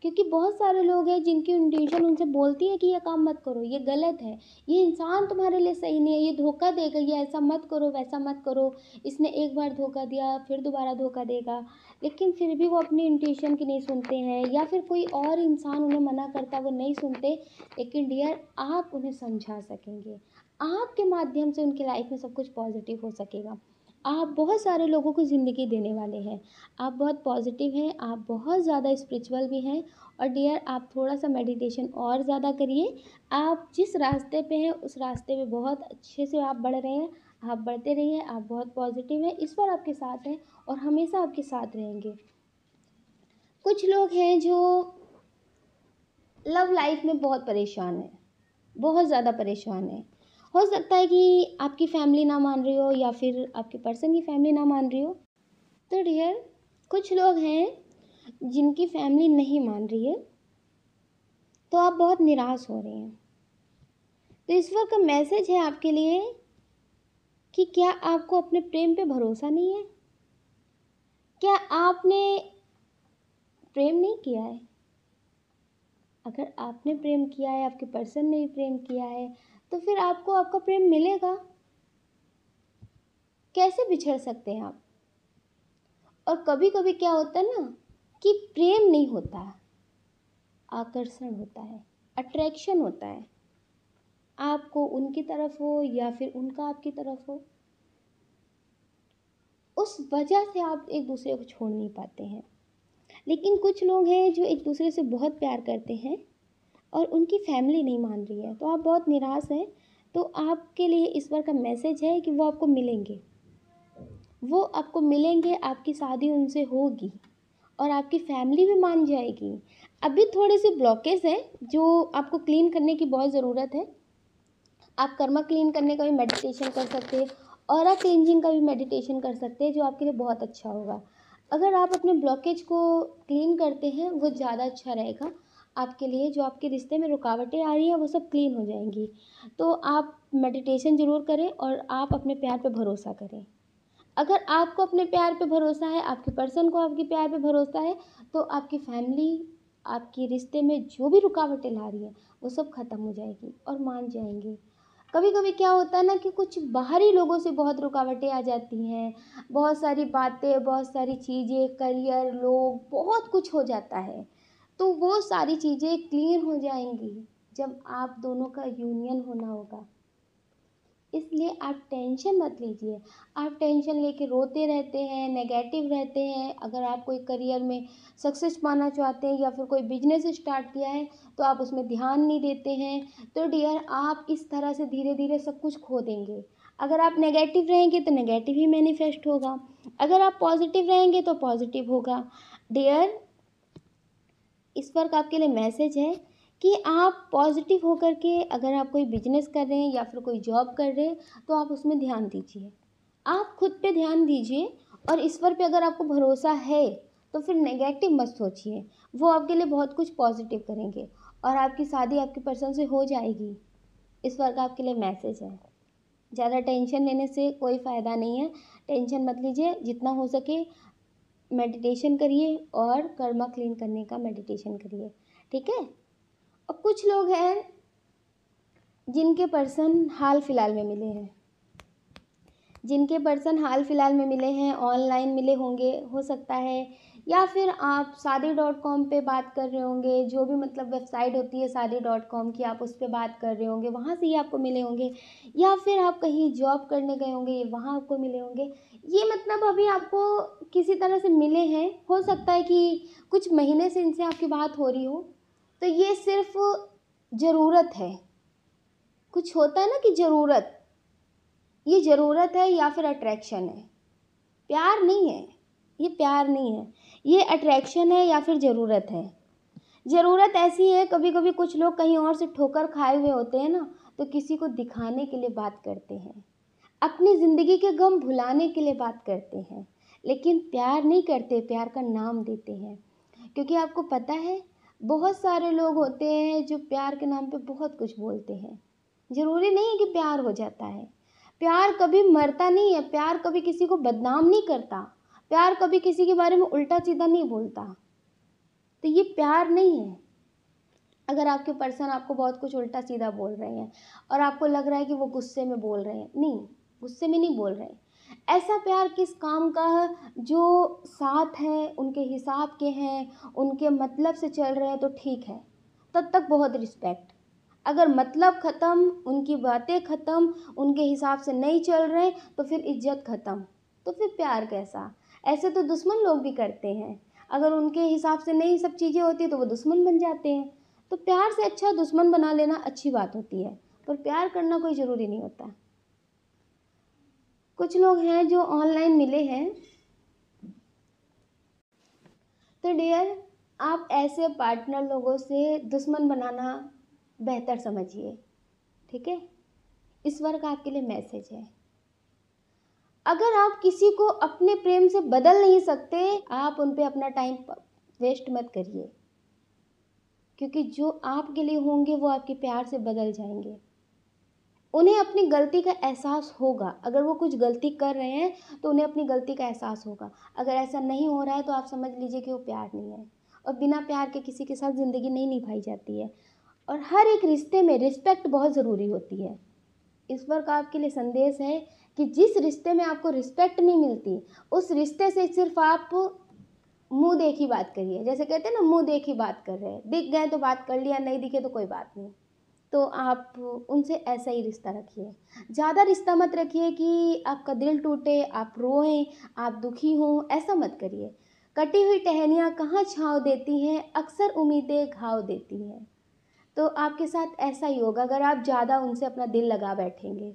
क्योंकि बहुत सारे लोग हैं जिनकी इंट्यूशन उनसे बोलती है कि ये काम मत करो, ये गलत है, ये इंसान तुम्हारे लिए सही नहीं है, ये धोखा देगा, ये ऐसा मत करो, वैसा मत करो, इसने एक बार धोखा दिया फिर दोबारा धोखा देगा। लेकिन फिर भी वो अपनी इंट्यूशन की नहीं सुनते हैं, या फिर कोई और इंसान उन्हें मना करता है वो नहीं सुनते। लेकिन डियर, आप उन्हें समझा सकेंगे, आपके माध्यम से उनकी लाइफ में सब कुछ पॉजिटिव हो सकेगा। आप बहुत सारे लोगों को ज़िंदगी देने वाले हैं। आप बहुत पॉजिटिव हैं, आप बहुत ज़्यादा स्पिरिचुअल भी हैं। और डियर, आप थोड़ा सा मेडिटेशन और ज़्यादा करिए। आप जिस रास्ते पे हैं उस रास्ते पे बहुत अच्छे से आप बढ़ रहे हैं। आप बढ़ते रहिए, आप बहुत पॉजिटिव हैं, ईश्वर आपके साथ है और हमेशा आपके साथ रहेंगे। कुछ लोग हैं जो लव लाइफ में बहुत परेशान हैं, बहुत ज़्यादा परेशान हैं। हो सकता है कि आपकी फैमिली ना मान रही हो, या फिर आपके पर्सन की फैमिली ना मान रही हो। तो डियर, कुछ लोग हैं जिनकी फैमिली नहीं मान रही है, तो आप बहुत निराश हो रहे हैं। तो ईश्वर का मैसेज है आपके लिए कि क्या आपको अपने प्रेम पे भरोसा नहीं है? क्या आपने प्रेम नहीं किया है? अगर आपने प्रेम किया है, आपके पर्सन ने भी प्रेम किया है, तो फिर आपको आपका प्रेम मिलेगा। कैसे बिछड़ सकते हैं आप? और कभी कभी क्या होता है ना कि प्रेम नहीं होता, आकर्षण होता है, अट्रैक्शन होता है। आपको उनकी तरफ हो या फिर उनका आपकी तरफ हो, उस वजह से आप एक दूसरे को छोड़ नहीं पाते हैं। लेकिन कुछ लोग हैं जो एक दूसरे से बहुत प्यार करते हैं, और उनकी फैमिली नहीं मान रही है, तो आप बहुत निराश हैं। तो आपके लिए ईश्वर का मैसेज है कि वो आपको मिलेंगे, वो आपको मिलेंगे, आपकी शादी उनसे होगी और आपकी फैमिली भी मान जाएगी। अभी थोड़े से ब्लॉकेज हैं जो आपको क्लीन करने की बहुत ज़रूरत है। आप कर्मा क्लीन करने का भी मेडिटेशन कर सकते हैं, ऑरा क्लींजिंग का भी मेडिटेशन कर सकते हैं, जो आपके लिए बहुत अच्छा होगा। अगर आप अपने ब्लॉकेज को क्लीन करते हैं वो ज़्यादा अच्छा रहेगा आपके लिए। जो आपके रिश्ते में रुकावटें आ रही हैं वो सब क्लीन हो जाएंगी। तो आप मेडिटेशन ज़रूर करें और आप अपने प्यार पे भरोसा करें। अगर आपको अपने प्यार पे भरोसा है, आपके पर्सन को आपके प्यार पे भरोसा है, तो आपकी फैमिली आपके रिश्ते में जो भी रुकावटें ला रही है वो सब खत्म हो जाएगी और मान जाएंगे। कभी कभी क्या होता है ना कि कुछ बाहरी लोगों से बहुत रुकावटें आ जाती हैं, बहुत सारी बातें, बहुत सारी चीज़ें, करियर, लोग, बहुत कुछ हो जाता है। तो वो सारी चीज़ें क्लियर हो जाएंगी जब आप दोनों का यूनियन होना होगा। इसलिए आप टेंशन मत लीजिए। आप टेंशन लेके रोते रहते हैं, नेगेटिव रहते हैं। अगर आप कोई करियर में सक्सेस पाना चाहते हैं या फिर कोई बिजनेस स्टार्ट किया है तो आप उसमें ध्यान नहीं देते हैं, तो डियर आप इस तरह से धीरे धीरे सब कुछ खो देंगे। अगर आप नेगेटिव रहेंगे तो नेगेटिव ही मैनिफेस्ट होगा, अगर आप पॉजिटिव रहेंगे तो पॉजिटिव होगा। डियर, ईश्वर का आपके लिए मैसेज है कि आप पॉजिटिव होकर के, अगर आप कोई बिजनेस कर रहे हैं या फिर कोई जॉब कर रहे हैं तो आप उसमें ध्यान दीजिए। आप खुद पे ध्यान दीजिए और ईश्वर पे अगर आपको भरोसा है तो फिर नेगेटिव मत सोचिए। वो आपके लिए बहुत कुछ पॉजिटिव करेंगे और आपकी शादी आपके पर्सन से हो जाएगी। ईश्वर का आपके लिए मैसेज है। ज़्यादा टेंशन लेने से कोई फ़ायदा नहीं है। टेंशन मत लीजिए, जितना हो सके मेडिटेशन करिए और कर्मा क्लीन करने का मेडिटेशन करिए, ठीक है। और कुछ लोग हैं जिनके पर्सन हाल फिलहाल में मिले हैं, जिनके पर्सन हाल फिलहाल में मिले हैं, ऑनलाइन मिले होंगे हो सकता है, या फिर आप शादी.com पे बात कर रहे होंगे, जो भी मतलब वेबसाइट होती है शादी.com की, आप उस पर बात कर रहे होंगे, वहाँ से ही आपको मिले होंगे, या फिर आप कहीं जॉब करने गए होंगे, ये वहाँ आपको मिले होंगे। ये मतलब अभी आपको किसी तरह से मिले हैं, हो सकता है कि कुछ महीने से इनसे आपकी बात हो रही हो। तो ये सिर्फ ज़रूरत है, कुछ होता है ना कि ज़रूरत, ये ज़रूरत है या फिर अट्रैक्शन है, प्यार नहीं है। ये प्यार नहीं है, ये अट्रैक्शन है या फिर ज़रूरत है। ज़रूरत ऐसी है, कभी कभी कुछ लोग कहीं और से ठोकर खाए हुए होते हैं ना, तो किसी को दिखाने के लिए बात करते हैं, अपनी ज़िंदगी के गम भुलाने के लिए बात करते हैं, लेकिन प्यार नहीं करते, प्यार का नाम देते हैं। क्योंकि आपको पता है बहुत सारे लोग होते हैं जो प्यार के नाम पे बहुत कुछ बोलते हैं। ज़रूरी नहीं है कि प्यार हो जाता है, प्यार कभी मरता नहीं है, प्यार कभी किसी को बदनाम नहीं करता, प्यार कभी किसी के बारे में उल्टा सीधा नहीं बोलता। तो ये प्यार नहीं है। अगर आपके पर्सन आपको बहुत कुछ उल्टा सीधा बोल रहे हैं और आपको लग रहा है कि वो गुस्से में बोल रहे हैं, नहीं, गुस्से में नहीं बोल रहे हैं। ऐसा प्यार किस काम का है? जो साथ हैं, उनके हिसाब के हैं, उनके मतलब से चल रहे हैं तो ठीक है, तब तक बहुत रिस्पेक्ट। अगर मतलब ख़त्म, उनकी बातें ख़त्म, उनके हिसाब से नहीं चल रहे तो फिर इज्जत ख़त्म, तो फिर प्यार कैसा? ऐसे तो दुश्मन लोग भी करते हैं, अगर उनके हिसाब से नहीं सब चीज़ें होती तो वो दुश्मन बन जाते हैं। तो प्यार से अच्छा दुश्मन बना लेना अच्छी बात होती है, पर प्यार करना कोई ज़रूरी नहीं होता। कुछ लोग हैं जो ऑनलाइन मिले हैं, तो डियर आप ऐसे पार्टनर लोगों से दुश्मन बनाना बेहतर समझिए, ठीक है। ईश्वर का आपके लिए मैसेज है, अगर आप किसी को अपने प्रेम से बदल नहीं सकते, आप उन पे अपना टाइम वेस्ट मत करिए, क्योंकि जो आपके लिए होंगे वो आपके प्यार से बदल जाएंगे। उन्हें अपनी गलती का एहसास होगा, अगर वो कुछ गलती कर रहे हैं तो उन्हें अपनी गलती का एहसास होगा। अगर ऐसा नहीं हो रहा है तो आप समझ लीजिए कि वो प्यार नहीं है, और बिना प्यार के किसी के साथ ज़िंदगी नहीं निभाई जाती है। और हर एक रिश्ते में रिस्पेक्ट बहुत ज़रूरी होती है। ईश्वर का आपके लिए संदेश है कि जिस रिश्ते में आपको रिस्पेक्ट नहीं मिलती, उस रिश्ते से सिर्फ आप मुंह देखी बात करिए। जैसे कहते हैं ना, मुंह देखी बात कर रहे हैं, दिख गए तो बात कर लिया, नहीं दिखे तो कोई बात नहीं। तो आप उनसे ऐसा ही रिश्ता रखिए, ज़्यादा रिश्ता मत रखिए कि आपका दिल टूटे, आप रोएं, आप दुखी हों, ऐसा मत करिए। कटी हुई टहनियाँ कहाँ छाँव देती हैं, अक्सर उम्मीदें घाव देती हैं। तो आपके साथ ऐसा ही होगा अगर आप ज़्यादा उनसे अपना दिल लगा बैठेंगे।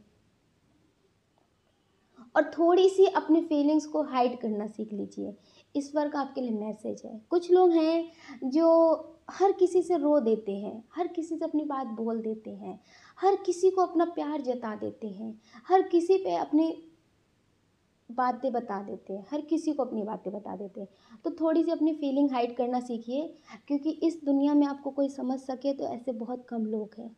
और थोड़ी सी अपनी फीलिंग्स को हाइड करना सीख लीजिए। ईश्वर का आपके लिए मैसेज है। कुछ लोग हैं जो हर किसी से रो देते हैं, हर किसी से अपनी बात बोल देते हैं, हर किसी को अपना प्यार जता देते हैं, हर किसी पे अपनी बातें बता देते हैं, हर किसी को अपनी बातें बता देते हैं। तो थोड़ी सी अपनी फीलिंग हाइड करना सीखिए, क्योंकि इस दुनिया में आपको कोई समझ सके तो ऐसे बहुत कम लोग हैं।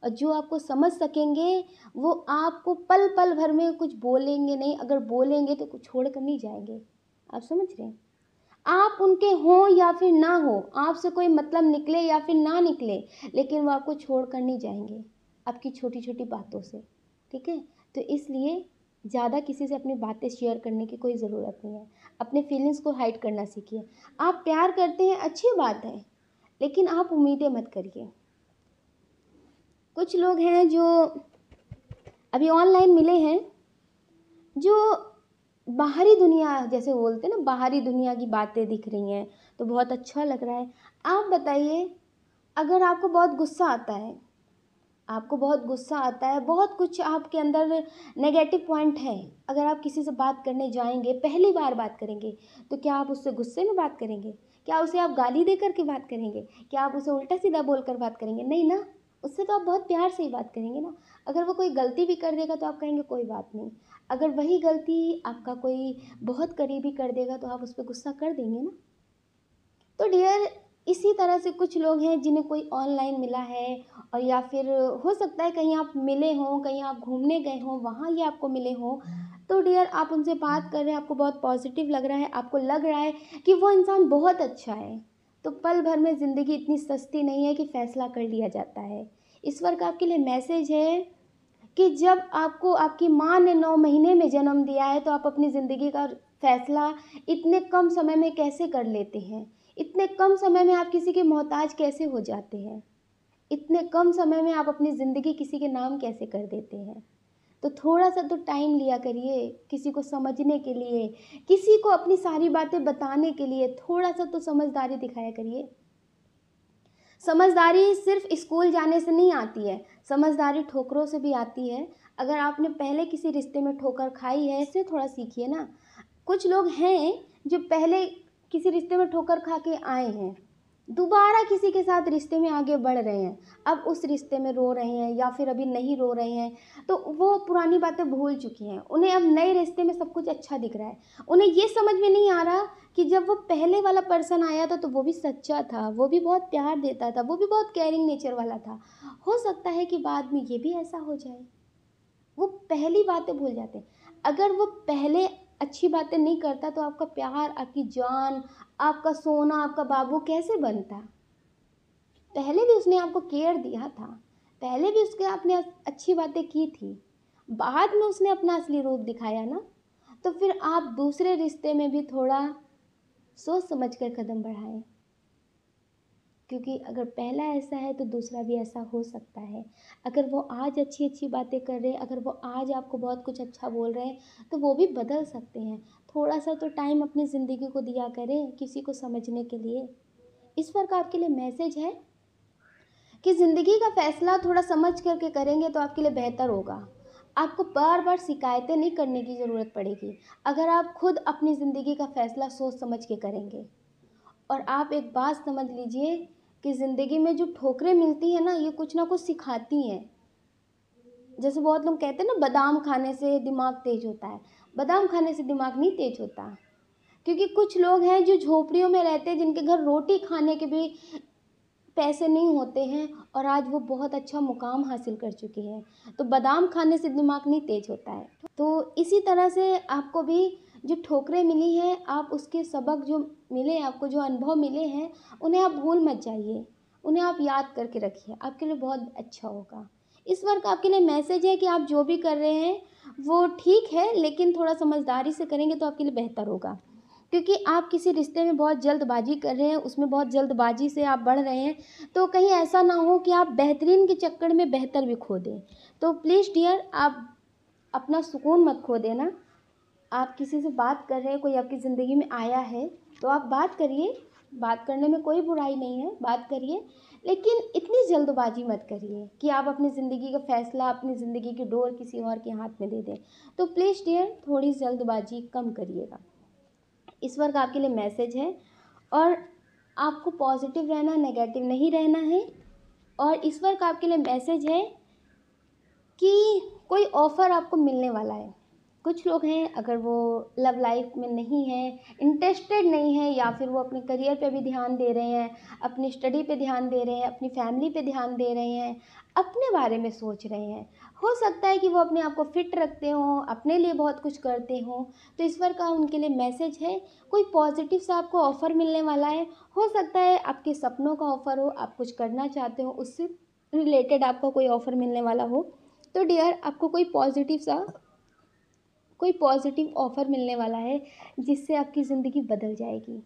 और जो आपको समझ सकेंगे वो आपको पल पल भर में कुछ बोलेंगे नहीं, अगर बोलेंगे तो कुछ छोड़ कर नहीं जाएंगे। आप समझ रहे हैं? आप उनके हों या फिर ना हो, आपसे कोई मतलब निकले या फिर ना निकले, लेकिन वो आपको छोड़ कर नहीं जाएंगे आपकी छोटी छोटी बातों से। ठीक है? तो इसलिए ज़्यादा किसी से अपनी बातें शेयर करने की कोई ज़रूरत नहीं है। अपने फीलिंग्स को हाइड करना सीखिए। आप प्यार करते हैं, अच्छी बात है, लेकिन आप उम्मीदें मत करिए। कुछ लोग हैं जो अभी ऑनलाइन मिले हैं, जो बाहरी दुनिया जैसे बोलते हैं ना, बाहरी दुनिया की बातें दिख रही हैं तो बहुत अच्छा लग रहा है। आप बताइए, अगर आपको बहुत गुस्सा आता है, आपको बहुत गुस्सा आता है, बहुत कुछ आपके अंदर नेगेटिव पॉइंट है, अगर आप किसी से बात करने जाएंगे, पहली बार बात करेंगे, तो क्या आप उससे गुस्से में बात करेंगे? क्या उसे आप गाली दे करके बात करेंगे? क्या आप उसे उल्टा सीधा बोल कर बात करेंगे? नहीं ना। उससे तो आप बहुत प्यार से ही बात करेंगे ना। अगर वो कोई गलती भी कर देगा तो आप कहेंगे कोई बात नहीं। अगर वही गलती आपका कोई बहुत करीबी कर देगा तो आप उस पर गुस्सा कर देंगे ना। तो डियर, इसी तरह से कुछ लोग हैं जिन्हें कोई ऑनलाइन मिला है, और या फिर हो सकता है कहीं आप मिले हों, कहीं आप घूमने गए हों, वहाँ ये आपको मिले हों। तो डियर, आप उनसे बात कर रहे हैं, आपको बहुत पॉजिटिव लग रहा है, आपको लग रहा है कि वो इंसान बहुत अच्छा है। तो पल भर में ज़िंदगी इतनी सस्ती नहीं है कि फ़ैसला कर लिया जाता है। ईश्वर का आपके लिए मैसेज है कि जब आपको आपकी माँ ने 9 महीने में जन्म दिया है, तो आप अपनी ज़िंदगी का फ़ैसला इतने कम समय में कैसे कर लेते हैं? इतने कम समय में आप किसी के मोहताज कैसे हो जाते हैं? इतने कम समय में आप अपनी ज़िंदगी किसी के नाम कैसे कर देते हैं? तो थोड़ा-सा तो टाइम लिया करिए किसी को समझने के लिए, किसी को अपनी सारी बातें बताने के लिए थोड़ा-सा तो समझदारी दिखाया करिए। समझदारी सिर्फ स्कूल जाने से नहीं आती है, समझदारी ठोकरों से भी आती है। अगर आपने पहले किसी रिश्ते में ठोकर खाई है, इससे थोड़ा सीखिए ना। कुछ लोग हैं जो पहले किसी रिश्ते में ठोकर खा के आए हैं, दोबारा किसी के साथ रिश्ते में आगे बढ़ रहे हैं, अब उस रिश्ते में रो रहे हैं या फिर अभी नहीं रो रहे हैं, तो वो पुरानी बातें भूल चुकी हैं। उन्हें अब नए रिश्ते में सब कुछ अच्छा दिख रहा है। उन्हें ये समझ में नहीं आ रहा कि जब वो पहले वाला पर्सन आया था तो वो भी सच्चा था, वो भी बहुत प्यार देता था, वो भी बहुत केयरिंग नेचर वाला था। हो सकता है कि बाद में ये भी ऐसा हो जाए। वो पहली बातें भूल जाते हैं। अगर वो पहले अच्छी बातें नहीं करता तो आपका प्यार, आपकी जान, आपका सोना, आपका बाबू कैसे बनता? पहले भी उसने आपको केयर दिया था, पहले भी उसके आपने अच्छी बातें की थी, बाद में उसने अपना असली रूप दिखाया ना। तो फिर आप दूसरे रिश्ते में भी थोड़ा सोच समझ कर कदम बढ़ाएं, क्योंकि अगर पहला ऐसा है तो दूसरा भी ऐसा हो सकता है। अगर वो आज अच्छी अच्छी बातें कर रहे हैं, अगर वो आज आपको बहुत कुछ अच्छा बोल रहे हैं, तो वो भी बदल सकते हैं। थोड़ा सा तो टाइम अपनी ज़िंदगी को दिया करें किसी को समझने के लिए। ईश्वर का आपके लिए मैसेज है कि ज़िंदगी का फ़ैसला थोड़ा समझ करके करेंगे तो आपके लिए बेहतर होगा। आपको बार बार शिकायतें नहीं करने की ज़रूरत पड़ेगी, अगर आप खुद अपनी ज़िंदगी का फ़ैसला सोच समझ के करेंगे। और आप एक बात समझ लीजिए कि ज़िंदगी में जो ठोकरें मिलती हैं ना, ये कुछ ना कुछ सिखाती हैं। जैसे बहुत लोग कहते हैं ना, बादाम खाने से दिमाग तेज होता है। बादाम खाने से दिमाग नहीं तेज होता, क्योंकि कुछ लोग हैं जो झोपड़ियों में रहते हैं, जिनके घर रोटी खाने के भी पैसे नहीं होते हैं, और आज वो बहुत अच्छा मुकाम हासिल कर चुके हैं। तो बादाम खाने से दिमाग नहीं तेज होता है। तो इसी तरह से आपको भी जो ठोकरें मिली हैं, आप उसके सबक जो मिले, आपको जो अनुभव मिले हैं, उन्हें आप भूल मत जाइए, उन्हें आप याद करके रखिए, आपके लिए बहुत अच्छा होगा। इस बार का आपके लिए मैसेज है कि आप जो भी कर रहे हैं वो ठीक है, लेकिन थोड़ा समझदारी से करेंगे तो आपके लिए बेहतर होगा। क्योंकि आप किसी रिश्ते में बहुत जल्दबाजी कर रहे हैं, उसमें बहुत जल्दबाजी से आप बढ़ रहे हैं, तो कहीं ऐसा ना हो कि आप बेहतरीन के चक्कर में बेहतर भी खो दें। तो प्लीज़ डियर, आप अपना सुकून मत खो देना। आप किसी से बात कर रहे हैं, कोई आपकी ज़िंदगी में आया है तो आप बात करिए, बात करने में कोई बुराई नहीं है, बात करिए, लेकिन इतनी जल्दबाजी मत करिए कि आप अपनी ज़िंदगी का फ़ैसला, अपनी ज़िंदगी की डोर किसी और के हाथ में दे दें। तो प्लीज़ डियर, थोड़ी जल्दबाजी कम करिएगा। ईश्वर का आपके लिए मैसेज है, और आपको पॉजिटिव रहना, नेगेटिव नहीं रहना है। और ईश्वर का आपके लिए मैसेज है कि कोई ऑफ़र आपको मिलने वाला है। कुछ लोग हैं, अगर वो लव लाइफ में नहीं हैं, इंटरेस्टेड नहीं है, या फिर वो अपने करियर पे भी ध्यान दे रहे हैं, अपनी स्टडी पे ध्यान दे रहे हैं, अपनी फैमिली पे ध्यान दे रहे हैं, अपने बारे में सोच रहे हैं। हो सकता है कि वो अपने आप को फिट रखते हों, अपने लिए बहुत कुछ करते हों। तो ईश्वर का उनके लिए मैसेज है, कोई पॉजिटिव सा आपको ऑफ़र मिलने वाला है। हो सकता है आपके सपनों का ऑफ़र हो, आप कुछ करना चाहते हो, उससे रिलेटेड आपको कोई ऑफ़र मिलने वाला हो। तो डियर, आपको कोई पॉजिटिव ऑफ़र मिलने वाला है, जिससे आपकी ज़िंदगी बदल जाएगी।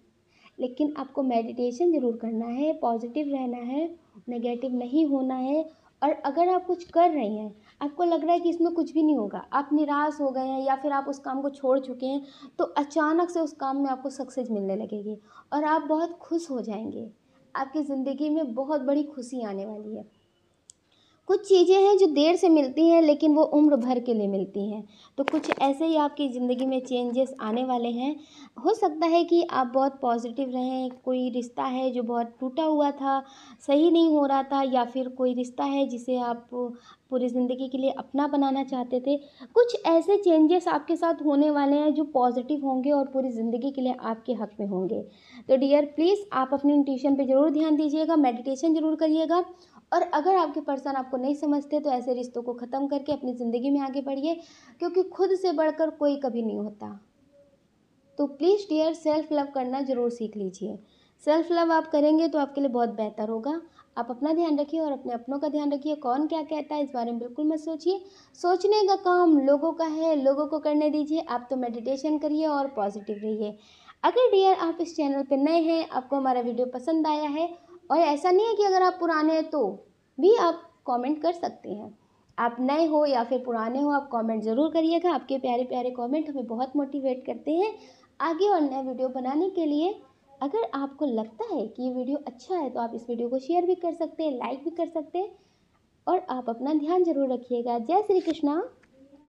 लेकिन आपको मेडिटेशन ज़रूर करना है, पॉजिटिव रहना है, नेगेटिव नहीं होना है। और अगर आप कुछ कर रही हैं, आपको लग रहा है कि इसमें कुछ भी नहीं होगा, आप निराश हो गए हैं या फिर आप उस काम को छोड़ चुके हैं, तो अचानक से उस काम में आपको सक्सेस मिलने लगेगी और आप बहुत खुश हो जाएंगे। आपकी ज़िंदगी में बहुत बड़ी खुशी आने वाली है। कुछ चीज़ें हैं जो देर से मिलती हैं, लेकिन वो उम्र भर के लिए मिलती हैं। तो कुछ ऐसे ही आपकी ज़िंदगी में चेंजेस आने वाले हैं। हो सकता है कि आप बहुत पॉजिटिव रहें, कोई रिश्ता है जो बहुत टूटा हुआ था, सही नहीं हो रहा था, या फिर कोई रिश्ता है जिसे आप पूरी ज़िंदगी के लिए अपना बनाना चाहते थे। कुछ ऐसे चेंजेस आपके साथ होने वाले हैं जो पॉजिटिव होंगे और पूरी ज़िंदगी के लिए आपके हक में होंगे। तो डियर, प्लीज़ आप अपनी इंट्यूशन पे ज़रूर ध्यान दीजिएगा, मेडिटेशन ज़रूर करिएगा। और अगर आपके पर्सन आपको नहीं समझते, तो ऐसे रिश्तों को ख़त्म करके अपनी ज़िंदगी में आगे बढ़िए, क्योंकि खुद से बढ़कर कोई कभी नहीं होता। तो प्लीज़ डियर, सेल्फ़ लव करना ज़रूर सीख लीजिए। सेल्फ़ लव आप करेंगे तो आपके लिए बहुत बेहतर होगा। आप अपना ध्यान रखिए और अपने अपनों का ध्यान रखिए। कौन क्या कहता है इस बारे में बिल्कुल मत सोचिए। सोचने का काम लोगों का है, लोगों को करने दीजिए। आप तो मेडिटेशन करिए और पॉजिटिव रहिए। अगर डियर आप इस चैनल पर नए हैं, आपको हमारा वीडियो पसंद आया है, और ऐसा नहीं है कि अगर आप पुराने हैं तो भी आप कमेंट कर सकते हैं। आप नए हो या फिर पुराने हो, आप कमेंट ज़रूर करिएगा। आपके प्यारे प्यारे कमेंट हमें बहुत मोटिवेट करते हैं आगे और नए वीडियो बनाने के लिए। अगर आपको लगता है कि ये वीडियो अच्छा है, तो आप इस वीडियो को शेयर भी कर सकते हैं, लाइक भी कर सकते हैं। और आप अपना ध्यान ज़रूर रखिएगा। जय श्री कृष्णा।